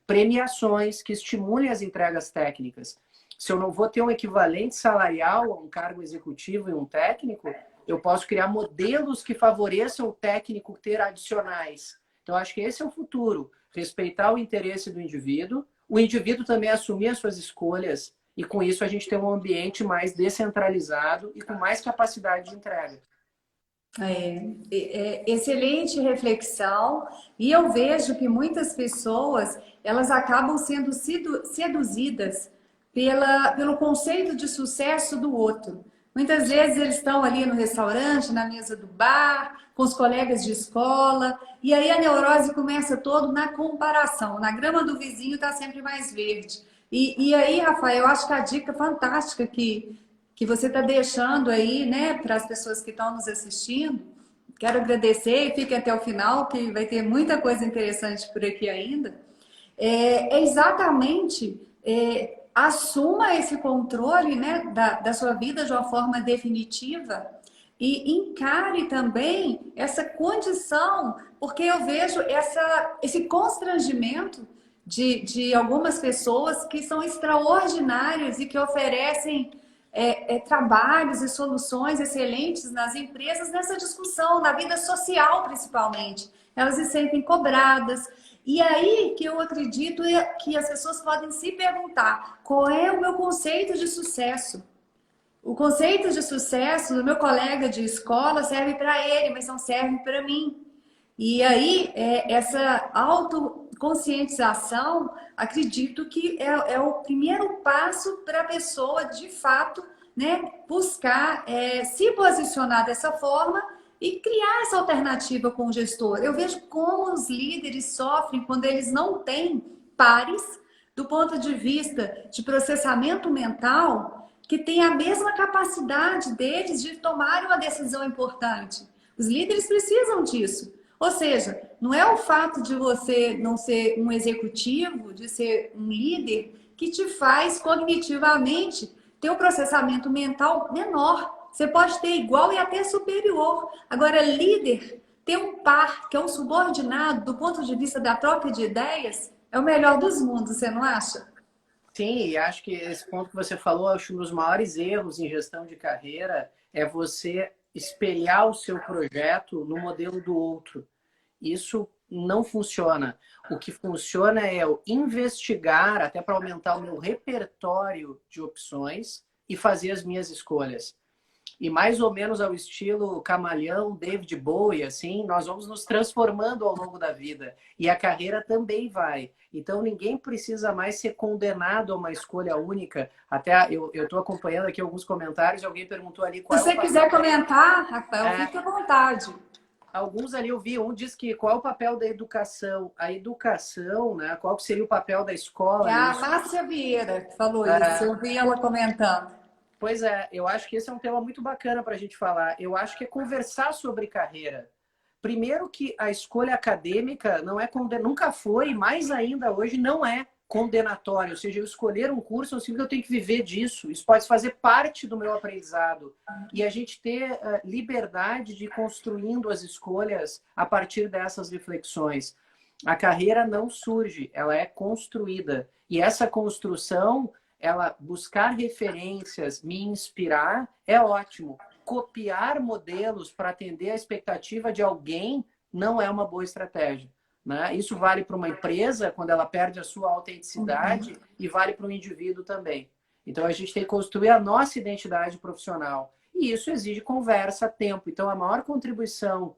premiações que estimulem as entregas técnicas. Se eu não vou ter um equivalente salarial a um cargo executivo e um técnico, eu posso criar modelos que favoreçam o técnico ter adicionais. Então, acho que esse é o futuro. Respeitar o interesse do indivíduo, o indivíduo também assumir as suas escolhas e, com isso, a gente ter um ambiente mais descentralizado e com mais capacidade de entrega. Excelente reflexão, e eu vejo que muitas pessoas elas acabam sendo seduzidas pelo conceito de sucesso do outro. Muitas vezes eles estão ali no restaurante, na mesa do bar, com os colegas de escola, e aí a neurose começa todo na comparação. Na grama do vizinho está sempre mais verde. E aí, Rafael, eu acho que a dica fantástica que você está deixando aí, né, para as pessoas que estão nos assistindo. Quero agradecer e fiquem até o final, que vai ter muita coisa interessante por aqui ainda. Exatamente, assuma esse controle, né, da sua vida de uma forma definitiva e encare também essa condição, porque eu vejo esse constrangimento de algumas pessoas que são extraordinárias e que oferecem trabalhos e soluções excelentes nas empresas, nessa discussão, na vida social principalmente. Elas se sentem cobradas. E aí que eu acredito que as pessoas podem se perguntar, qual é o meu conceito de sucesso? O conceito de sucesso do meu colega de escola serve para ele, mas não serve para mim. E aí, essa autoconscientização, acredito que é o primeiro passo para a pessoa, de fato, né, buscar se posicionar dessa forma e criar essa alternativa com o gestor. Eu vejo como os líderes sofrem quando eles não têm pares do ponto de vista de processamento mental que tem a mesma capacidade deles de tomar uma decisão importante. Os líderes precisam disso. Ou seja, não é o fato de você não ser um executivo, de ser um líder, que te faz cognitivamente ter um processamento mental menor. Você pode ter igual e até superior. Agora, líder, ter um par, que é um subordinado, do ponto de vista da troca de ideias, é o melhor dos mundos, você não acha? Sim, e acho que esse ponto que você falou, acho que um dos maiores erros em gestão de carreira é você espelhar o seu projeto no modelo do outro. Isso não funciona. O que funciona é eu investigar, até para aumentar o meu repertório de opções e fazer as minhas escolhas. E mais ou menos ao estilo Camaleão, David Bowie, assim, nós vamos nos transformando ao longo da vida. E a carreira também vai. Então, ninguém precisa mais ser condenado a uma escolha única. Até eu estou acompanhando aqui alguns comentários e alguém perguntou ali qual Se você quiser comentar, Rafael, fique à vontade. Alguns ali eu vi, um diz que qual é o papel da educação? A educação, né? Qual que seria o papel da escola? É a Márcia Vieira que falou isso, eu vi ela comentando. Pois é, eu acho que esse é um tema muito bacana para a gente falar. Eu acho que é conversar sobre carreira. Primeiro que a escolha acadêmica não é nunca foi, e mais ainda hoje não é condenatório. Ou seja, eu escolher um curso não significa que eu tenho que viver disso. Isso pode fazer parte do meu aprendizado. E a gente ter liberdade de ir construindo as escolhas a partir dessas reflexões. A carreira não surge, ela é construída. E essa construção, ela buscar referências, me inspirar, é ótimo. Copiar modelos para atender a expectativa de alguém não é uma boa estratégia. Né? Isso vale para uma empresa quando ela perde a sua autenticidade e vale para o indivíduo também. Então, a gente tem que construir a nossa identidade profissional. E isso exige conversa, tempo. Então, a maior contribuição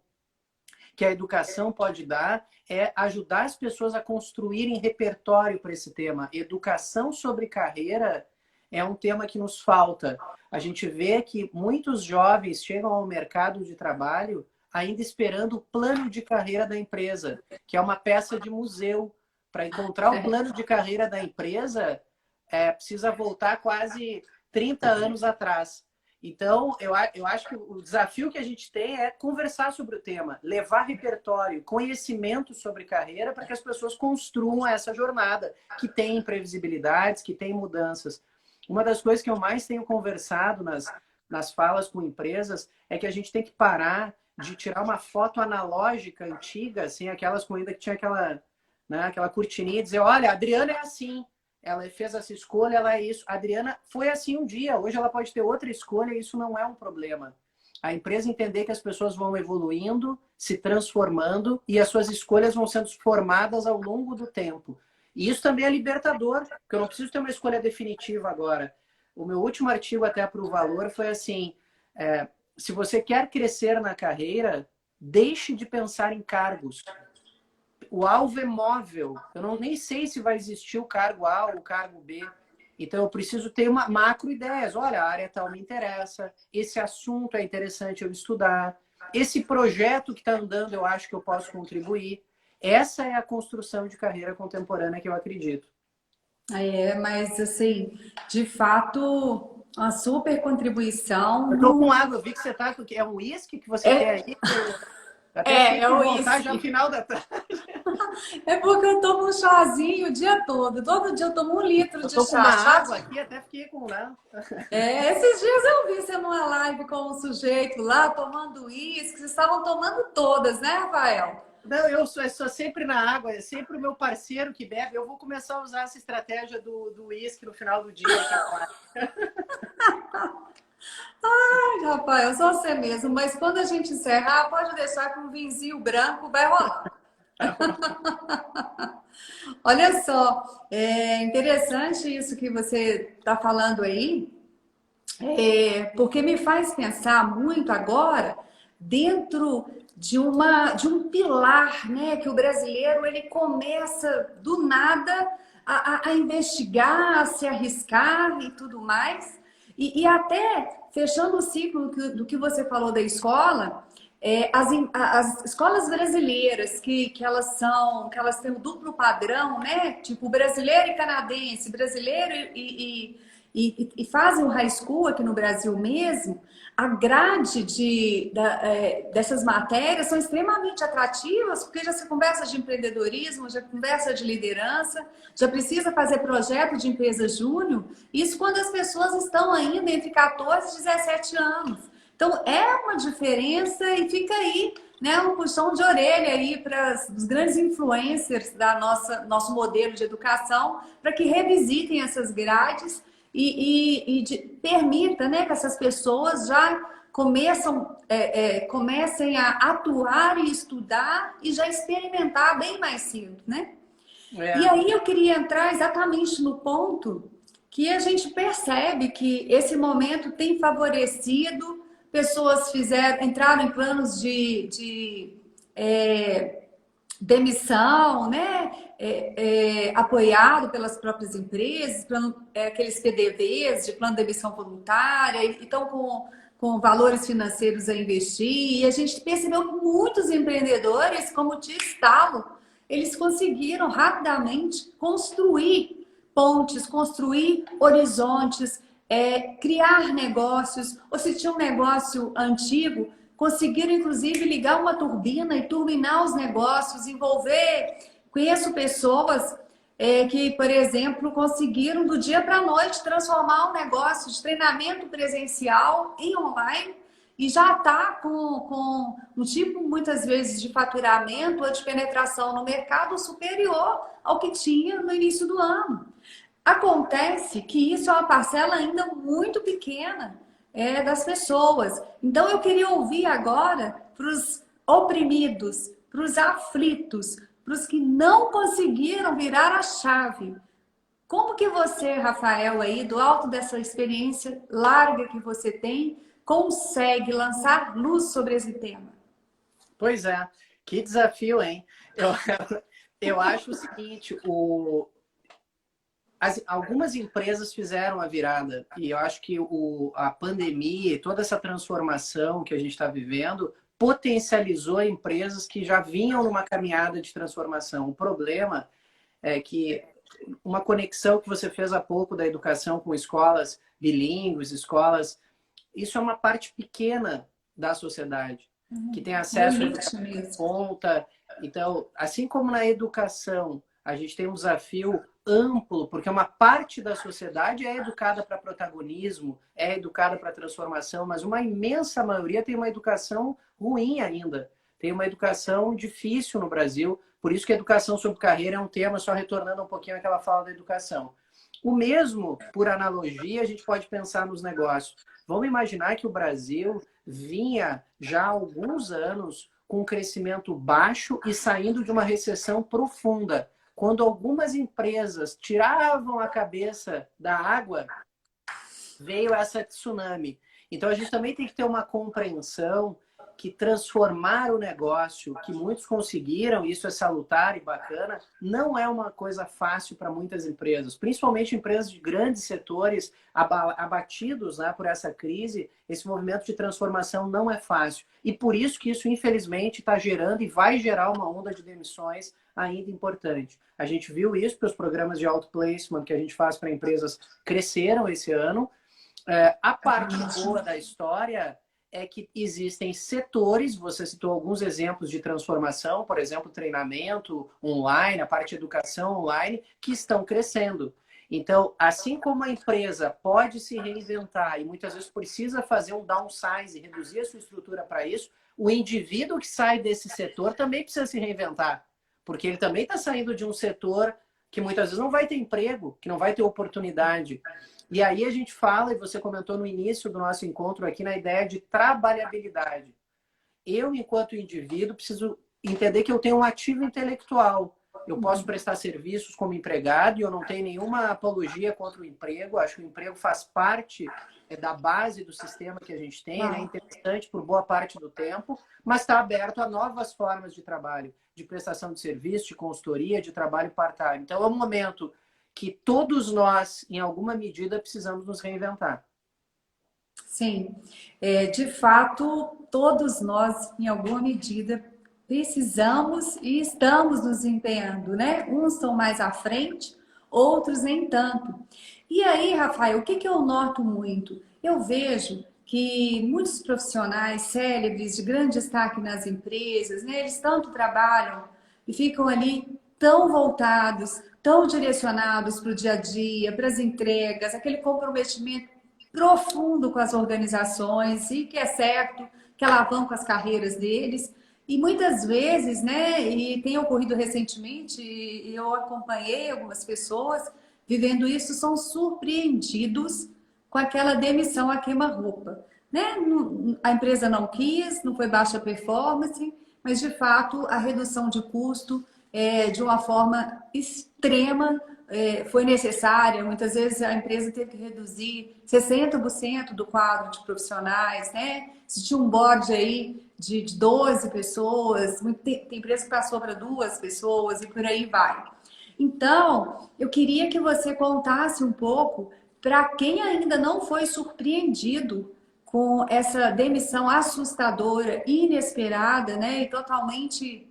que a educação pode dar é ajudar as pessoas a construírem repertório para esse tema. Educação sobre carreira é um tema que nos falta. A gente vê que muitos jovens chegam ao mercado de trabalho ainda esperando o plano de carreira da empresa, que é uma peça de museu. Para encontrar o plano de carreira da empresa, precisa voltar quase 30 anos atrás. Então, eu acho que o desafio que a gente tem é conversar sobre o tema, levar repertório, conhecimento sobre carreira para que as pessoas construam essa jornada, que tem imprevisibilidades, que tem mudanças. Uma das coisas que eu mais tenho conversado nas falas com empresas é que a gente tem que parar de tirar uma foto analógica antiga, assim, aquelas com ainda que tinha aquela, né, aquela cortininha e dizer, olha, a Adriana é assim, ela fez essa escolha, ela é isso. A Adriana foi assim um dia, hoje ela pode ter outra escolha e isso não é um problema. A empresa entender que as pessoas vão evoluindo, se transformando e as suas escolhas vão sendo formadas ao longo do tempo. E isso também é libertador, porque eu não preciso ter uma escolha definitiva agora. O meu último artigo até para o Valor foi assim, se você quer crescer na carreira, deixe de pensar em cargos. O alvo é móvel. Eu nem sei se vai existir o cargo A ou o cargo B. Então, eu preciso ter uma macro ideias. Olha, a área tal me interessa. Esse assunto é interessante eu estudar. Esse projeto que está andando, eu acho que eu posso contribuir. Essa é a construção de carreira contemporânea que eu acredito. Mas assim, de fato, uma super contribuição. Eu tô com água, eu vi que você tá com... É um uísque que você quer aí? É o voltar uísque. já no final da tarde. É porque eu tomo um chazinho o dia todo. Todo dia eu tomo 1 litro de chá. Eu tô com uma água aqui, até fiquei com... Né? Esses dias eu vi você numa live com um sujeito lá, tomando uísque. Vocês estavam tomando todas, né, Rafael? Não, eu sou sempre na água, é sempre o meu parceiro que bebe. Eu vou começar a usar essa estratégia do uísque no final do dia. Ai, Rafael, eu sou você mesmo. Mas quando a gente encerrar, pode deixar que um vinzinho branco vai rolar. Olha só, é interessante isso que você está falando aí, porque me faz pensar muito agora dentro de um pilar, né, que o brasileiro ele começa do nada a investigar, a se arriscar e tudo mais, e até fechando o ciclo do que você falou da escola. As escolas brasileiras que elas têm um duplo padrão, né? Tipo brasileiro e canadense, brasileiro e fazem o high school aqui no Brasil mesmo. A grade dessas matérias são extremamente atrativas, porque já se conversa de empreendedorismo, já conversa de liderança, já precisa fazer projeto de empresa júnior. Isso quando as pessoas estão ainda entre 14 e 17 anos. Então, é uma diferença e fica aí, né, um puxão de orelha aí para os grandes influencers da nosso modelo de educação, para que revisitem essas grades permita, né, que essas pessoas já comecem a atuar e estudar e já experimentar bem mais cedo, né? E aí eu queria entrar exatamente no ponto que a gente percebe que esse momento tem favorecido pessoas entraram em planos de demissão, né? Apoiado pelas próprias empresas, aqueles PDVs de plano de demissão voluntária, e estão com valores financeiros a investir. E a gente percebeu que muitos empreendedores, como o Tia Estalo, eles conseguiram rapidamente construir pontes, construir horizontes, criar negócios, ou se tinha um negócio antigo, conseguiram, inclusive, ligar uma turbina e turbinar os negócios, envolver. Conheço pessoas que, por exemplo, conseguiram do dia para a noite transformar um negócio de treinamento presencial em online e já está com um tipo, muitas vezes, de faturamento ou de penetração no mercado superior ao que tinha no início do ano. Acontece que isso é uma parcela ainda muito pequena das pessoas. Então, eu queria ouvir agora para os oprimidos, para os aflitos, para os que não conseguiram virar a chave. Como que você, Rafael, aí, do alto dessa experiência larga que você tem, consegue lançar luz sobre esse tema? Pois é, que desafio, hein? Eu acho o seguinte, algumas empresas fizeram a virada e eu acho que a pandemia e toda essa transformação que a gente está vivendo potencializou empresas que já vinham numa caminhada de transformação. O problema é que uma conexão que você fez há pouco da educação com escolas bilíngues, isso é uma parte pequena da sociedade que tem acesso a conta. Então, assim como na educação, a gente tem um desafio amplo, porque uma parte da sociedade é educada para protagonismo, é educada para transformação, mas uma imensa maioria tem uma educação ruim ainda. Tem uma educação difícil no Brasil, por isso que a educação sobre carreira é um tema, só retornando um pouquinho àquela fala da educação. O mesmo, por analogia, a gente pode pensar nos negócios. Vamos imaginar que o Brasil vinha já há alguns anos com um crescimento baixo e saindo de uma recessão profunda. Quando algumas empresas tiravam a cabeça da água, veio essa tsunami. Então, a gente também tem que ter uma compreensão que transformar o negócio, que muitos conseguiram, isso é salutar e bacana, não é uma coisa fácil para muitas empresas, principalmente empresas de grandes setores abatidos, né, por essa crise. Esse movimento de transformação não é fácil. E por isso que isso, infelizmente, está gerando e vai gerar uma onda de demissões ainda importante. A gente viu isso porque os programas de outplacement que a gente faz para empresas cresceram esse ano. A parte boa da história é que existem setores, você citou alguns exemplos de transformação, por exemplo, treinamento online, a parte de educação online, que estão crescendo. Então, assim como a empresa pode se reinventar e muitas vezes precisa fazer um downsize, reduzir a sua estrutura para isso, o indivíduo que sai desse setor também precisa se reinventar, porque ele também está saindo de um setor que muitas vezes não vai ter emprego, que não vai ter oportunidade. E aí a gente fala, e você comentou no início do nosso encontro aqui, na ideia de trabalhabilidade. Eu, enquanto indivíduo, preciso entender que eu tenho um ativo intelectual. Eu posso prestar serviços como empregado e eu não tenho nenhuma apologia contra o emprego. Acho que o emprego faz parte da base do sistema que a gente tem, é interessante por boa parte do tempo, mas está aberto a novas formas de trabalho, de prestação de serviço, de consultoria, de trabalho part-time. Então é um momento que todos nós, em alguma medida, precisamos nos reinventar. Sim, de fato, todos nós, em alguma medida, precisamos e estamos nos empenhando, né? Uns estão mais à frente, outros nem tanto. E aí, Rafael, o que eu noto muito? Eu vejo que muitos profissionais célebres, de grande destaque nas empresas, né? Eles tanto trabalham e ficam ali tão voltados, tão direcionados para o dia a dia, para as entregas, aquele comprometimento profundo com as organizações e que é certo que alavancam as carreiras deles. E muitas vezes, né, e tem ocorrido recentemente, eu acompanhei algumas pessoas vivendo isso, são surpreendidos com aquela demissão a queima-roupa. Né? A empresa não quis, não foi baixa performance, mas de fato a redução de custo de uma forma extrema foi necessária. Muitas vezes a empresa teve que reduzir 60% do quadro de profissionais, né? Se tinha um board aí de 12 pessoas, tem empresa que passou para 2 pessoas e por aí vai. Então, eu queria que você contasse um pouco para quem ainda não foi surpreendido com essa demissão assustadora, inesperada, né? E totalmente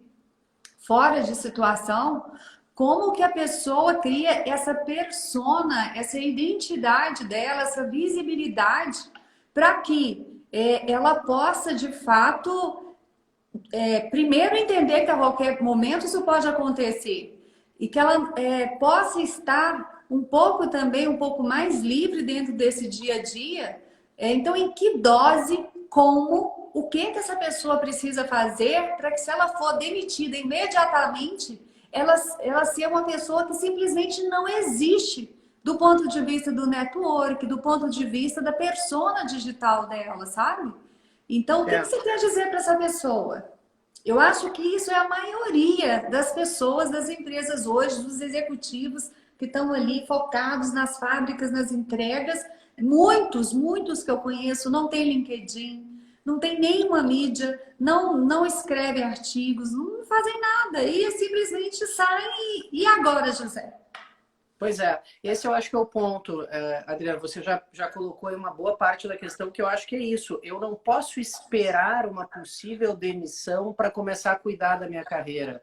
fora de situação, como que a pessoa cria essa persona, essa identidade dela, essa visibilidade, para que ela possa, de fato, primeiro entender que a qualquer momento isso pode acontecer e que ela possa estar um pouco também, um pouco mais livre dentro desse dia a dia. Então, em que dose, como, o que que essa pessoa precisa fazer para que, se ela for demitida imediatamente, ela ser uma pessoa que simplesmente não existe do ponto de vista do network, do ponto de vista da persona digital dela, sabe? Então, o que que você quer dizer para essa pessoa? Eu acho que isso é a maioria das pessoas, das empresas hoje, dos executivos que estão ali focados nas fábricas, nas entregas. Muitos que eu conheço não têm LinkedIn, não tem nenhuma mídia, não escrevem artigos, não fazem nada e simplesmente saem. E agora, José? Pois é, esse eu acho que é o ponto, Adriano. Você já colocou aí uma boa parte da questão, que eu acho que é isso. Eu não posso esperar uma possível demissão para começar a cuidar da minha carreira.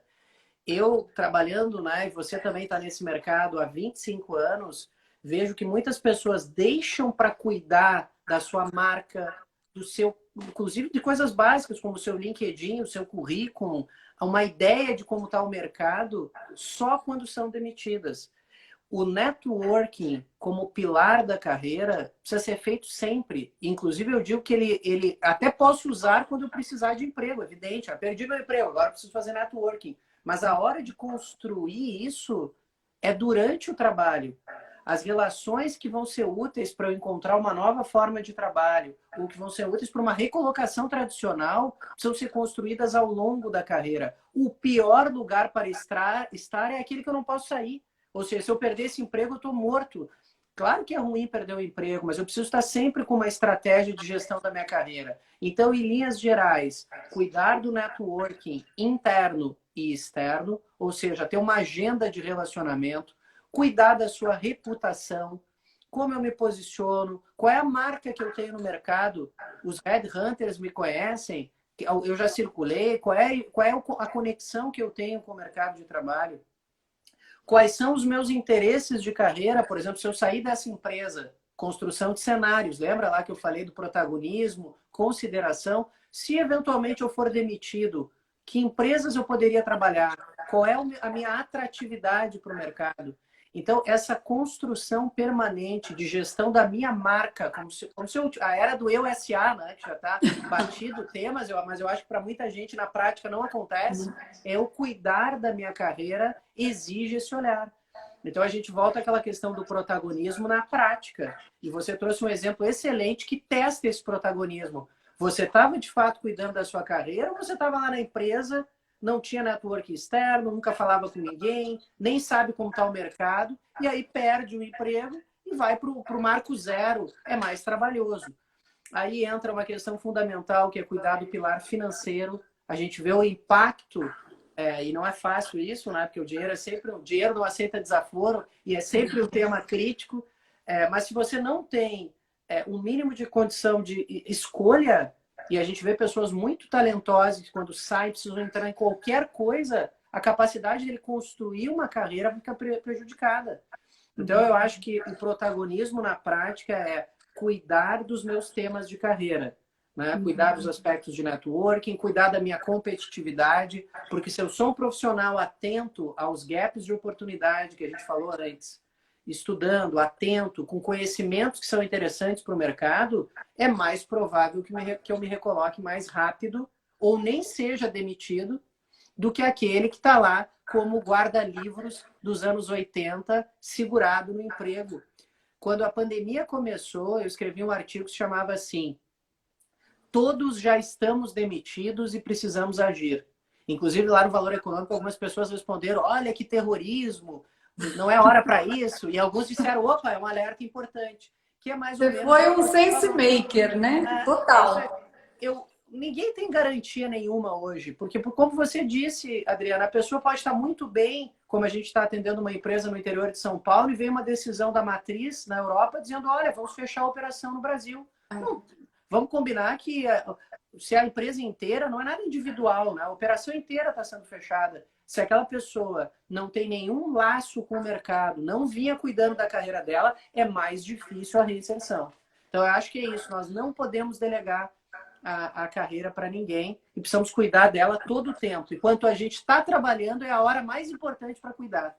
Eu, trabalhando, né, e você também está nesse mercado há 25 anos, vejo que muitas pessoas deixam para cuidar da sua marca, do seu, inclusive de coisas básicas, como o seu LinkedIn, o seu currículo, uma ideia de como está o mercado, só quando são demitidas. O networking como pilar da carreira precisa ser feito sempre. Inclusive, eu digo que ele até posso usar quando eu precisar de emprego, evidente. Eu perdi meu emprego, agora eu preciso fazer networking. Mas a hora de construir isso é durante o trabalho. As relações que vão ser úteis para eu encontrar uma nova forma de trabalho, ou que vão ser úteis para uma recolocação tradicional, precisam ser construídas ao longo da carreira. O pior lugar para estar é aquele que eu não posso sair. Ou seja, se eu perder esse emprego, eu estou morto. Claro que é ruim perder o emprego, mas eu preciso estar sempre com uma estratégia de gestão da minha carreira. Então, em linhas gerais, cuidar do networking interno e externo, ou seja, ter uma agenda de relacionamento, cuidar da sua reputação, como eu me posiciono, qual é a marca que eu tenho no mercado. Os headhunters me conhecem, eu já circulei, qual é a conexão que eu tenho com o mercado de trabalho. Quais são os meus interesses de carreira? Por exemplo, se eu sair dessa empresa, construção de cenários, lembra lá que eu falei do protagonismo, consideração? Se eventualmente eu for demitido, que empresas eu poderia trabalhar? Qual é a minha atratividade para o mercado? Então, essa construção permanente de gestão da minha marca, como se a era do eu SA, né, que já está batido o tema, mas eu acho que para muita gente na prática não acontece, é o cuidar da minha carreira exige esse olhar. Então, a gente volta àquela questão do protagonismo na prática. E você trouxe um exemplo excelente que testa esse protagonismo. Você estava, de fato, cuidando da sua carreira ou você estava lá na empresa, não tinha network externo, nunca falava com ninguém, nem sabe como está o mercado, e aí perde o emprego e vai para o marco zero, é mais trabalhoso. Aí entra uma questão fundamental, que é cuidar do pilar financeiro. A gente vê o impacto, e não é fácil isso, né? Porque o dinheiro não aceita desaforo e é sempre um tema crítico. Mas se você não tem um mínimo de condição de escolha, e a gente vê pessoas muito talentosas que quando saem precisam entrar em qualquer coisa, a capacidade dele construir uma carreira fica prejudicada. Então eu acho que o protagonismo na prática é cuidar dos meus temas de carreira, né? Cuidar dos aspectos de networking, cuidar da minha competitividade, porque se eu sou um profissional atento aos gaps de oportunidade que a gente falou antes, estudando, atento, com conhecimentos que são interessantes para o mercado, é mais provável que eu me recoloque mais rápido ou nem seja demitido do que aquele que está lá como guarda-livros dos anos 80, segurado no emprego. Quando a pandemia começou, eu escrevi um artigo que se chamava assim: todos já estamos demitidos e precisamos agir. Inclusive, lá no Valor Econômico, algumas pessoas responderam: olha que terrorismo, não é hora para isso. E alguns disseram: opa, é um alerta importante. Que é mais ou Você menos. foi um sense maker, né? Total. Ninguém tem garantia nenhuma hoje, porque como você disse, Adriana, a pessoa pode estar muito bem, como a gente está atendendo uma empresa no interior de São Paulo, e vem uma decisão da matriz na Europa dizendo: olha, vamos fechar a operação no Brasil. Não, vamos combinar que se a empresa inteira, não é nada individual, né? A operação inteira está sendo fechada. Se aquela pessoa não tem nenhum laço com o mercado, não vinha cuidando da carreira dela, é mais difícil a reinserção. Então, eu acho que é isso. Nós não podemos delegar a carreira para ninguém e precisamos cuidar dela todo o tempo. Enquanto a gente está trabalhando, é a hora mais importante para cuidar.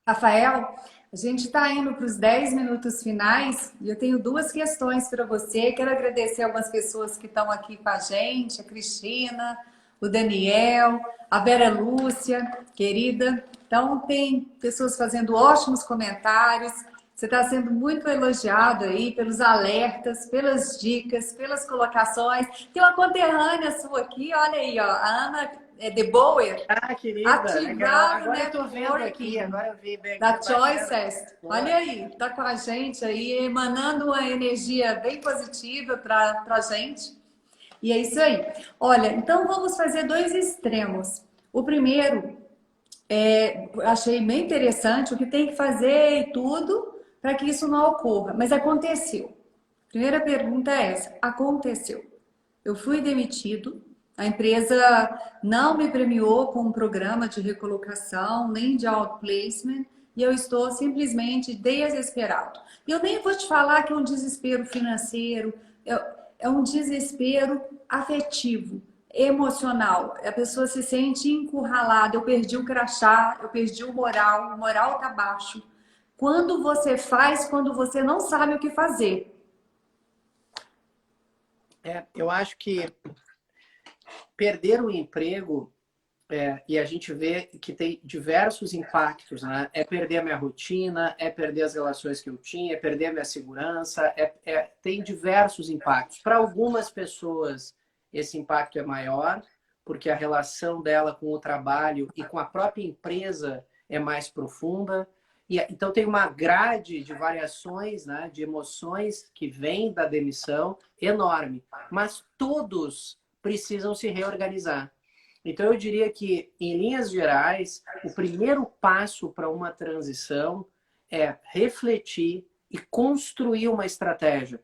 Rafael, a gente está indo para os 10 minutos finais e eu tenho duas questões para você. Quero agradecer algumas pessoas que estão aqui com a gente, a Cristina, o Daniel, a Vera Lúcia, querida. Então, tem pessoas fazendo ótimos comentários. Você está sendo muito elogiado aí pelos alertas, pelas dicas, pelas colocações. Tem uma conterrânea sua aqui, olha aí, ó, a Ana de Boer. Ah, querida, Ativar legal. o Agora eu tô vendo aqui, networking agora eu vi bem. da Choicest. Olha aí, tá com a gente aí, emanando uma energia bem positiva para a gente. E é isso aí. Olha, então vamos fazer dois extremos. O primeiro, achei bem interessante o que tem que fazer e tudo para que isso não ocorra, mas aconteceu. Primeira pergunta é essa: aconteceu. Eu fui demitido, a empresa não me premiou com um programa de recolocação, nem de outplacement, e eu estou simplesmente desesperado. E eu nem vou te falar que é um desespero financeiro, é um desespero afetivo, emocional. A pessoa se sente encurralada, eu perdi o crachá, eu perdi o moral tá baixo. Quando você faz, quando você não sabe o que fazer. Eu acho que perder o emprego, e a gente vê que tem diversos impactos, né? É perder a minha rotina, é perder as relações que eu tinha, é perder a minha segurança, tem diversos impactos. Para algumas pessoas, esse impacto é maior, porque a relação dela com o trabalho e com a própria empresa é mais profunda. Então, tem uma grade de variações, né, de emoções que vem da demissão enorme. Mas todos precisam se reorganizar. Então, eu diria que, em linhas gerais, o primeiro passo para uma transição é refletir e construir uma estratégia.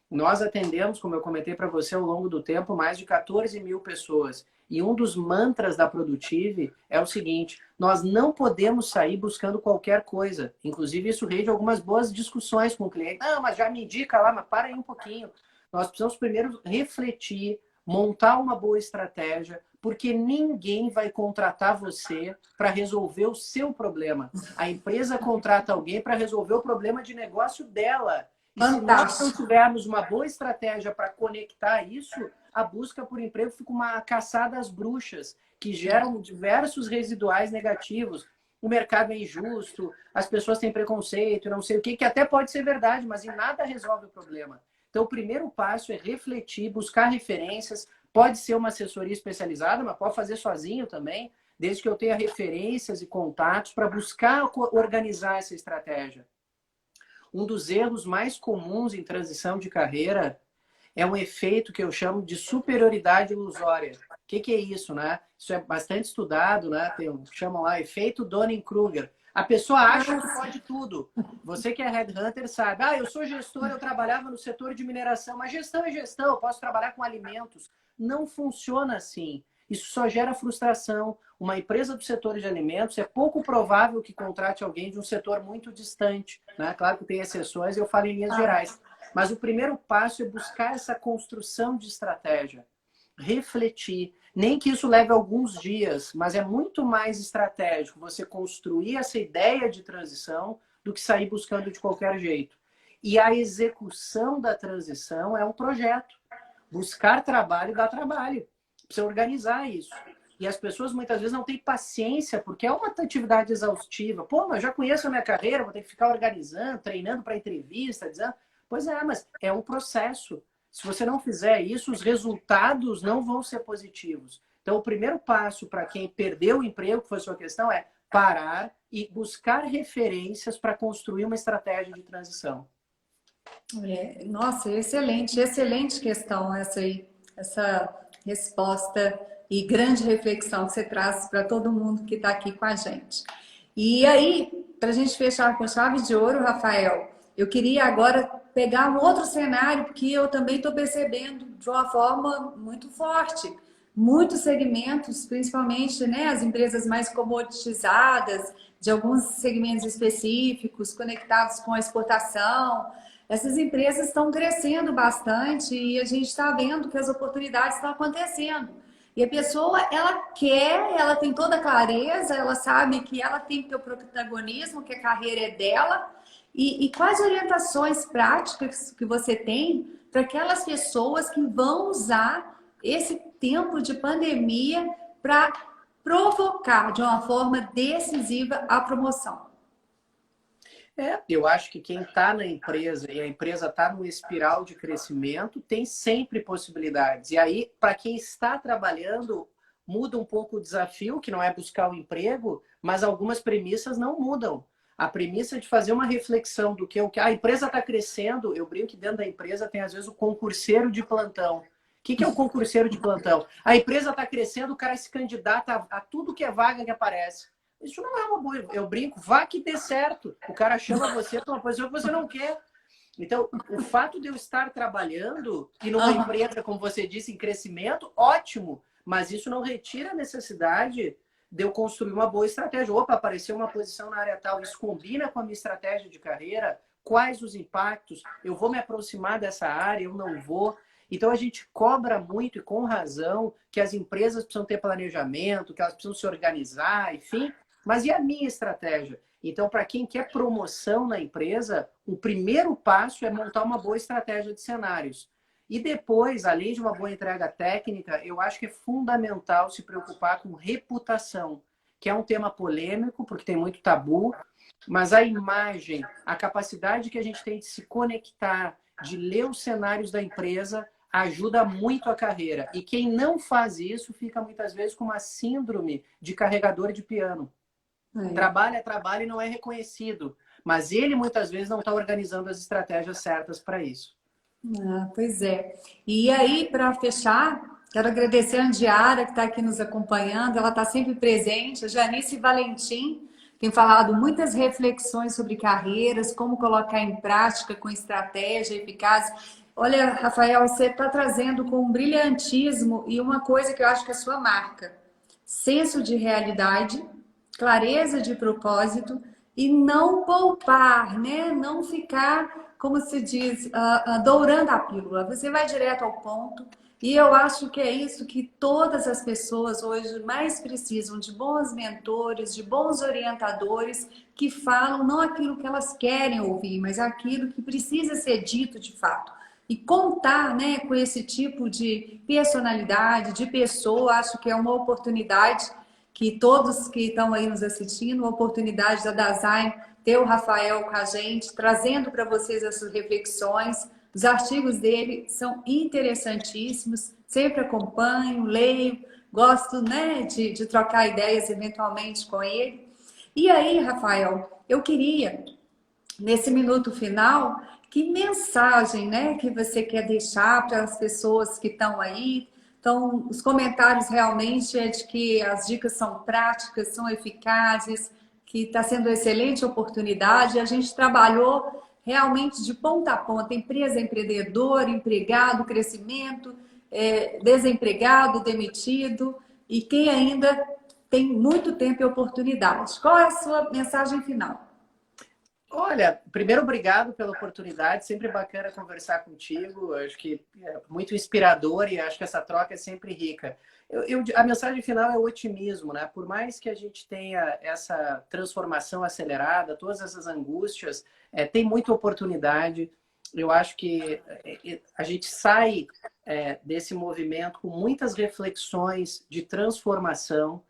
Nós atendemos, como eu comentei para você ao longo do tempo, mais de 14 mil pessoas. E um dos mantras da Produtive é o seguinte: nós não podemos sair buscando qualquer coisa. Inclusive, isso rende algumas boas discussões com o cliente. Não, mas já me indica lá, mas para aí um pouquinho. Nós precisamos primeiro refletir, montar uma boa estratégia, porque ninguém vai contratar você para resolver o seu problema. A empresa contrata alguém para resolver o problema de negócio dela. E se nós não tivermos uma boa estratégia para conectar isso, a busca por emprego fica uma caçada às bruxas, que geram diversos residuais negativos. O mercado é injusto, as pessoas têm preconceito, não sei o que até pode ser verdade, mas em nada resolve o problema. Então, o primeiro passo é refletir, buscar referências. Pode ser uma assessoria especializada, mas pode fazer sozinho também, desde que eu tenha referências e contatos para buscar organizar essa estratégia. Um dos erros mais comuns em transição de carreira é um efeito que eu chamo de superioridade ilusória. O que é isso, né? Isso é bastante estudado, né? Chamam lá efeito Dunning-Kruger. A pessoa acha que pode tudo. Você que é headhunter sabe. Eu sou gestor, eu trabalhava no setor de mineração, mas gestão é gestão, eu posso trabalhar com alimentos. Não funciona assim. Isso só gera frustração. Uma empresa do setor de alimentos é pouco provável que contrate alguém de um setor muito distante, né? Claro que tem exceções, eu falo em linhas gerais. Mas o primeiro passo é buscar essa construção de estratégia. Refletir. Nem que isso leve alguns dias, mas é muito mais estratégico você construir essa ideia de transição do que sair buscando de qualquer jeito. E a execução da transição é um projeto. Buscar trabalho dá trabalho. Precisa organizar isso. E as pessoas muitas vezes não têm paciência, porque é uma atividade exaustiva. Pô, mas eu já conheço a minha carreira, vou ter que ficar organizando, treinando para entrevista, dizendo... Pois é, mas é um processo. Se você não fizer isso, os resultados não vão ser positivos. Então, o primeiro passo para quem perdeu o emprego, que foi a sua questão, é parar e buscar referências para construir uma estratégia de transição. Nossa, excelente questão essa aí, essa resposta e grande reflexão que você traz para todo mundo que está aqui com a gente. E aí, para a gente fechar com chave de ouro, Rafael, eu queria agora pegar um outro cenário, porque eu também estou percebendo de uma forma muito forte. Muitos segmentos, principalmente, né, as empresas mais comoditizadas, de alguns segmentos específicos, conectados com a exportação, essas empresas estão crescendo bastante e a gente está vendo que as oportunidades estão acontecendo. E a pessoa, ela quer, ela tem toda a clareza, ela sabe que ela tem que ter o protagonismo, que a carreira é dela. E quais orientações práticas que você tem para aquelas pessoas que vão usar esse tempo de pandemia para provocar de uma forma decisiva a promoção? Eu acho que quem está na empresa e a empresa está numa espiral de crescimento tem sempre possibilidades. E aí, para quem está trabalhando, muda um pouco o desafio, que não é buscar o emprego, mas algumas premissas não mudam. A premissa de fazer uma reflexão do que a empresa está crescendo, eu brinco que dentro da empresa tem às vezes o concurseiro de plantão. O que é o concurseiro de plantão? A empresa está crescendo, o cara se candidata a tudo que é vaga que aparece. Isso não é uma boa. Eu brinco, vá que dê certo. O cara chama você para uma posição que você não quer. Então, o fato de eu estar trabalhando e numa empresa, como você disse, em crescimento, ótimo. Mas isso não retira a necessidade de eu construir uma boa estratégia. Opa, apareceu uma posição na área tal, isso combina com a minha estratégia de carreira? Quais os impactos? Eu vou me aproximar dessa área? Eu não vou? Então, a gente cobra muito, e com razão, que as empresas precisam ter planejamento, que elas precisam se organizar, enfim. Mas e a minha estratégia? Então, para quem quer promoção na empresa, o primeiro passo é montar uma boa estratégia de cenários. E depois, além de uma boa entrega técnica, eu acho que é fundamental se preocupar com reputação, que é um tema polêmico, porque tem muito tabu, mas a imagem, a capacidade que a gente tem de se conectar, de ler os cenários da empresa, ajuda muito a carreira. E quem não faz isso fica muitas vezes com uma síndrome de carregador de piano. Trabalha, trabalha e não é reconhecido. Mas ele muitas vezes não está organizando as estratégias certas para isso. Pois é. E aí, para fechar, quero agradecer a Andiara, que está aqui nos acompanhando. Ela está sempre presente. A Janice Valentim tem falado muitas reflexões sobre carreiras, como colocar em prática com estratégia eficaz. Olha, Rafael, você está trazendo com um brilhantismo e uma coisa que eu acho que é a sua marca: senso de realidade, clareza de propósito e não poupar, né? Não ficar, como se diz, dourando a pílula. Você vai direto ao ponto. E eu acho que é isso que todas as pessoas hoje mais precisam, de bons mentores, de bons orientadores que falam não aquilo que elas querem ouvir, mas aquilo que precisa ser dito de fato. E contar, né, com esse tipo de personalidade, de pessoa, acho que é uma oportunidade que todos que estão aí nos assistindo, a oportunidade da Dasein ter o Rafael com a gente, trazendo para vocês essas reflexões. Os artigos dele são interessantíssimos, sempre acompanho, leio, gosto, né, de trocar ideias eventualmente com ele. E aí, Rafael, eu queria, nesse minuto final, que mensagem, né, que você quer deixar para as pessoas que estão aí? Então, os comentários realmente é de que as dicas são práticas, são eficazes, que está sendo uma excelente oportunidade. A gente trabalhou realmente de ponta a ponta, empresa, empreendedor, empregado, crescimento, desempregado, demitido, e quem ainda tem muito tempo e oportunidade. Qual é a sua mensagem final? Olha, primeiro, obrigado pela oportunidade. Sempre bacana conversar contigo. Acho que é muito inspirador e acho que essa troca é sempre rica. A mensagem final é o otimismo, né? Por mais que a gente tenha essa transformação acelerada, todas essas angústias, tem muita oportunidade. Eu acho que a gente sai desse movimento com muitas reflexões de transformação.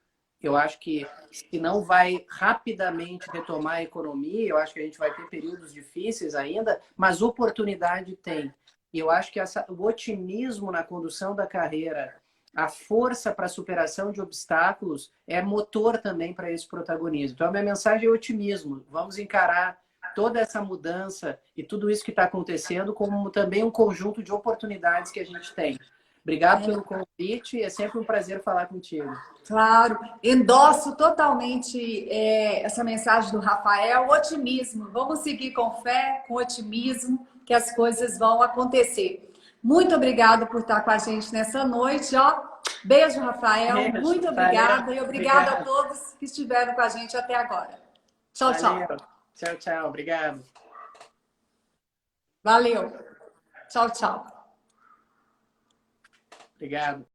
Eu acho que se não vai rapidamente retomar a economia, eu acho que a gente vai ter períodos difíceis ainda, mas oportunidade tem. E eu acho que o otimismo na condução da carreira, a força para a superação de obstáculos é motor também para esse protagonismo. Então, a minha mensagem é otimismo. Vamos encarar toda essa mudança e tudo isso que está acontecendo como também um conjunto de oportunidades que a gente tem. Obrigado pelo convite, é sempre um prazer falar contigo. Claro, endosso totalmente essa mensagem do Rafael, otimismo. Vamos seguir com fé, com otimismo, que as coisas vão acontecer. Muito obrigada por estar com a gente nessa noite. Ó, beijo, Rafael. Muito obrigada. E obrigada a todos que estiveram com a gente até agora. Tchau, tchau. Tchau, tchau. Obrigado. Valeu. Tchau, tchau. Obrigado.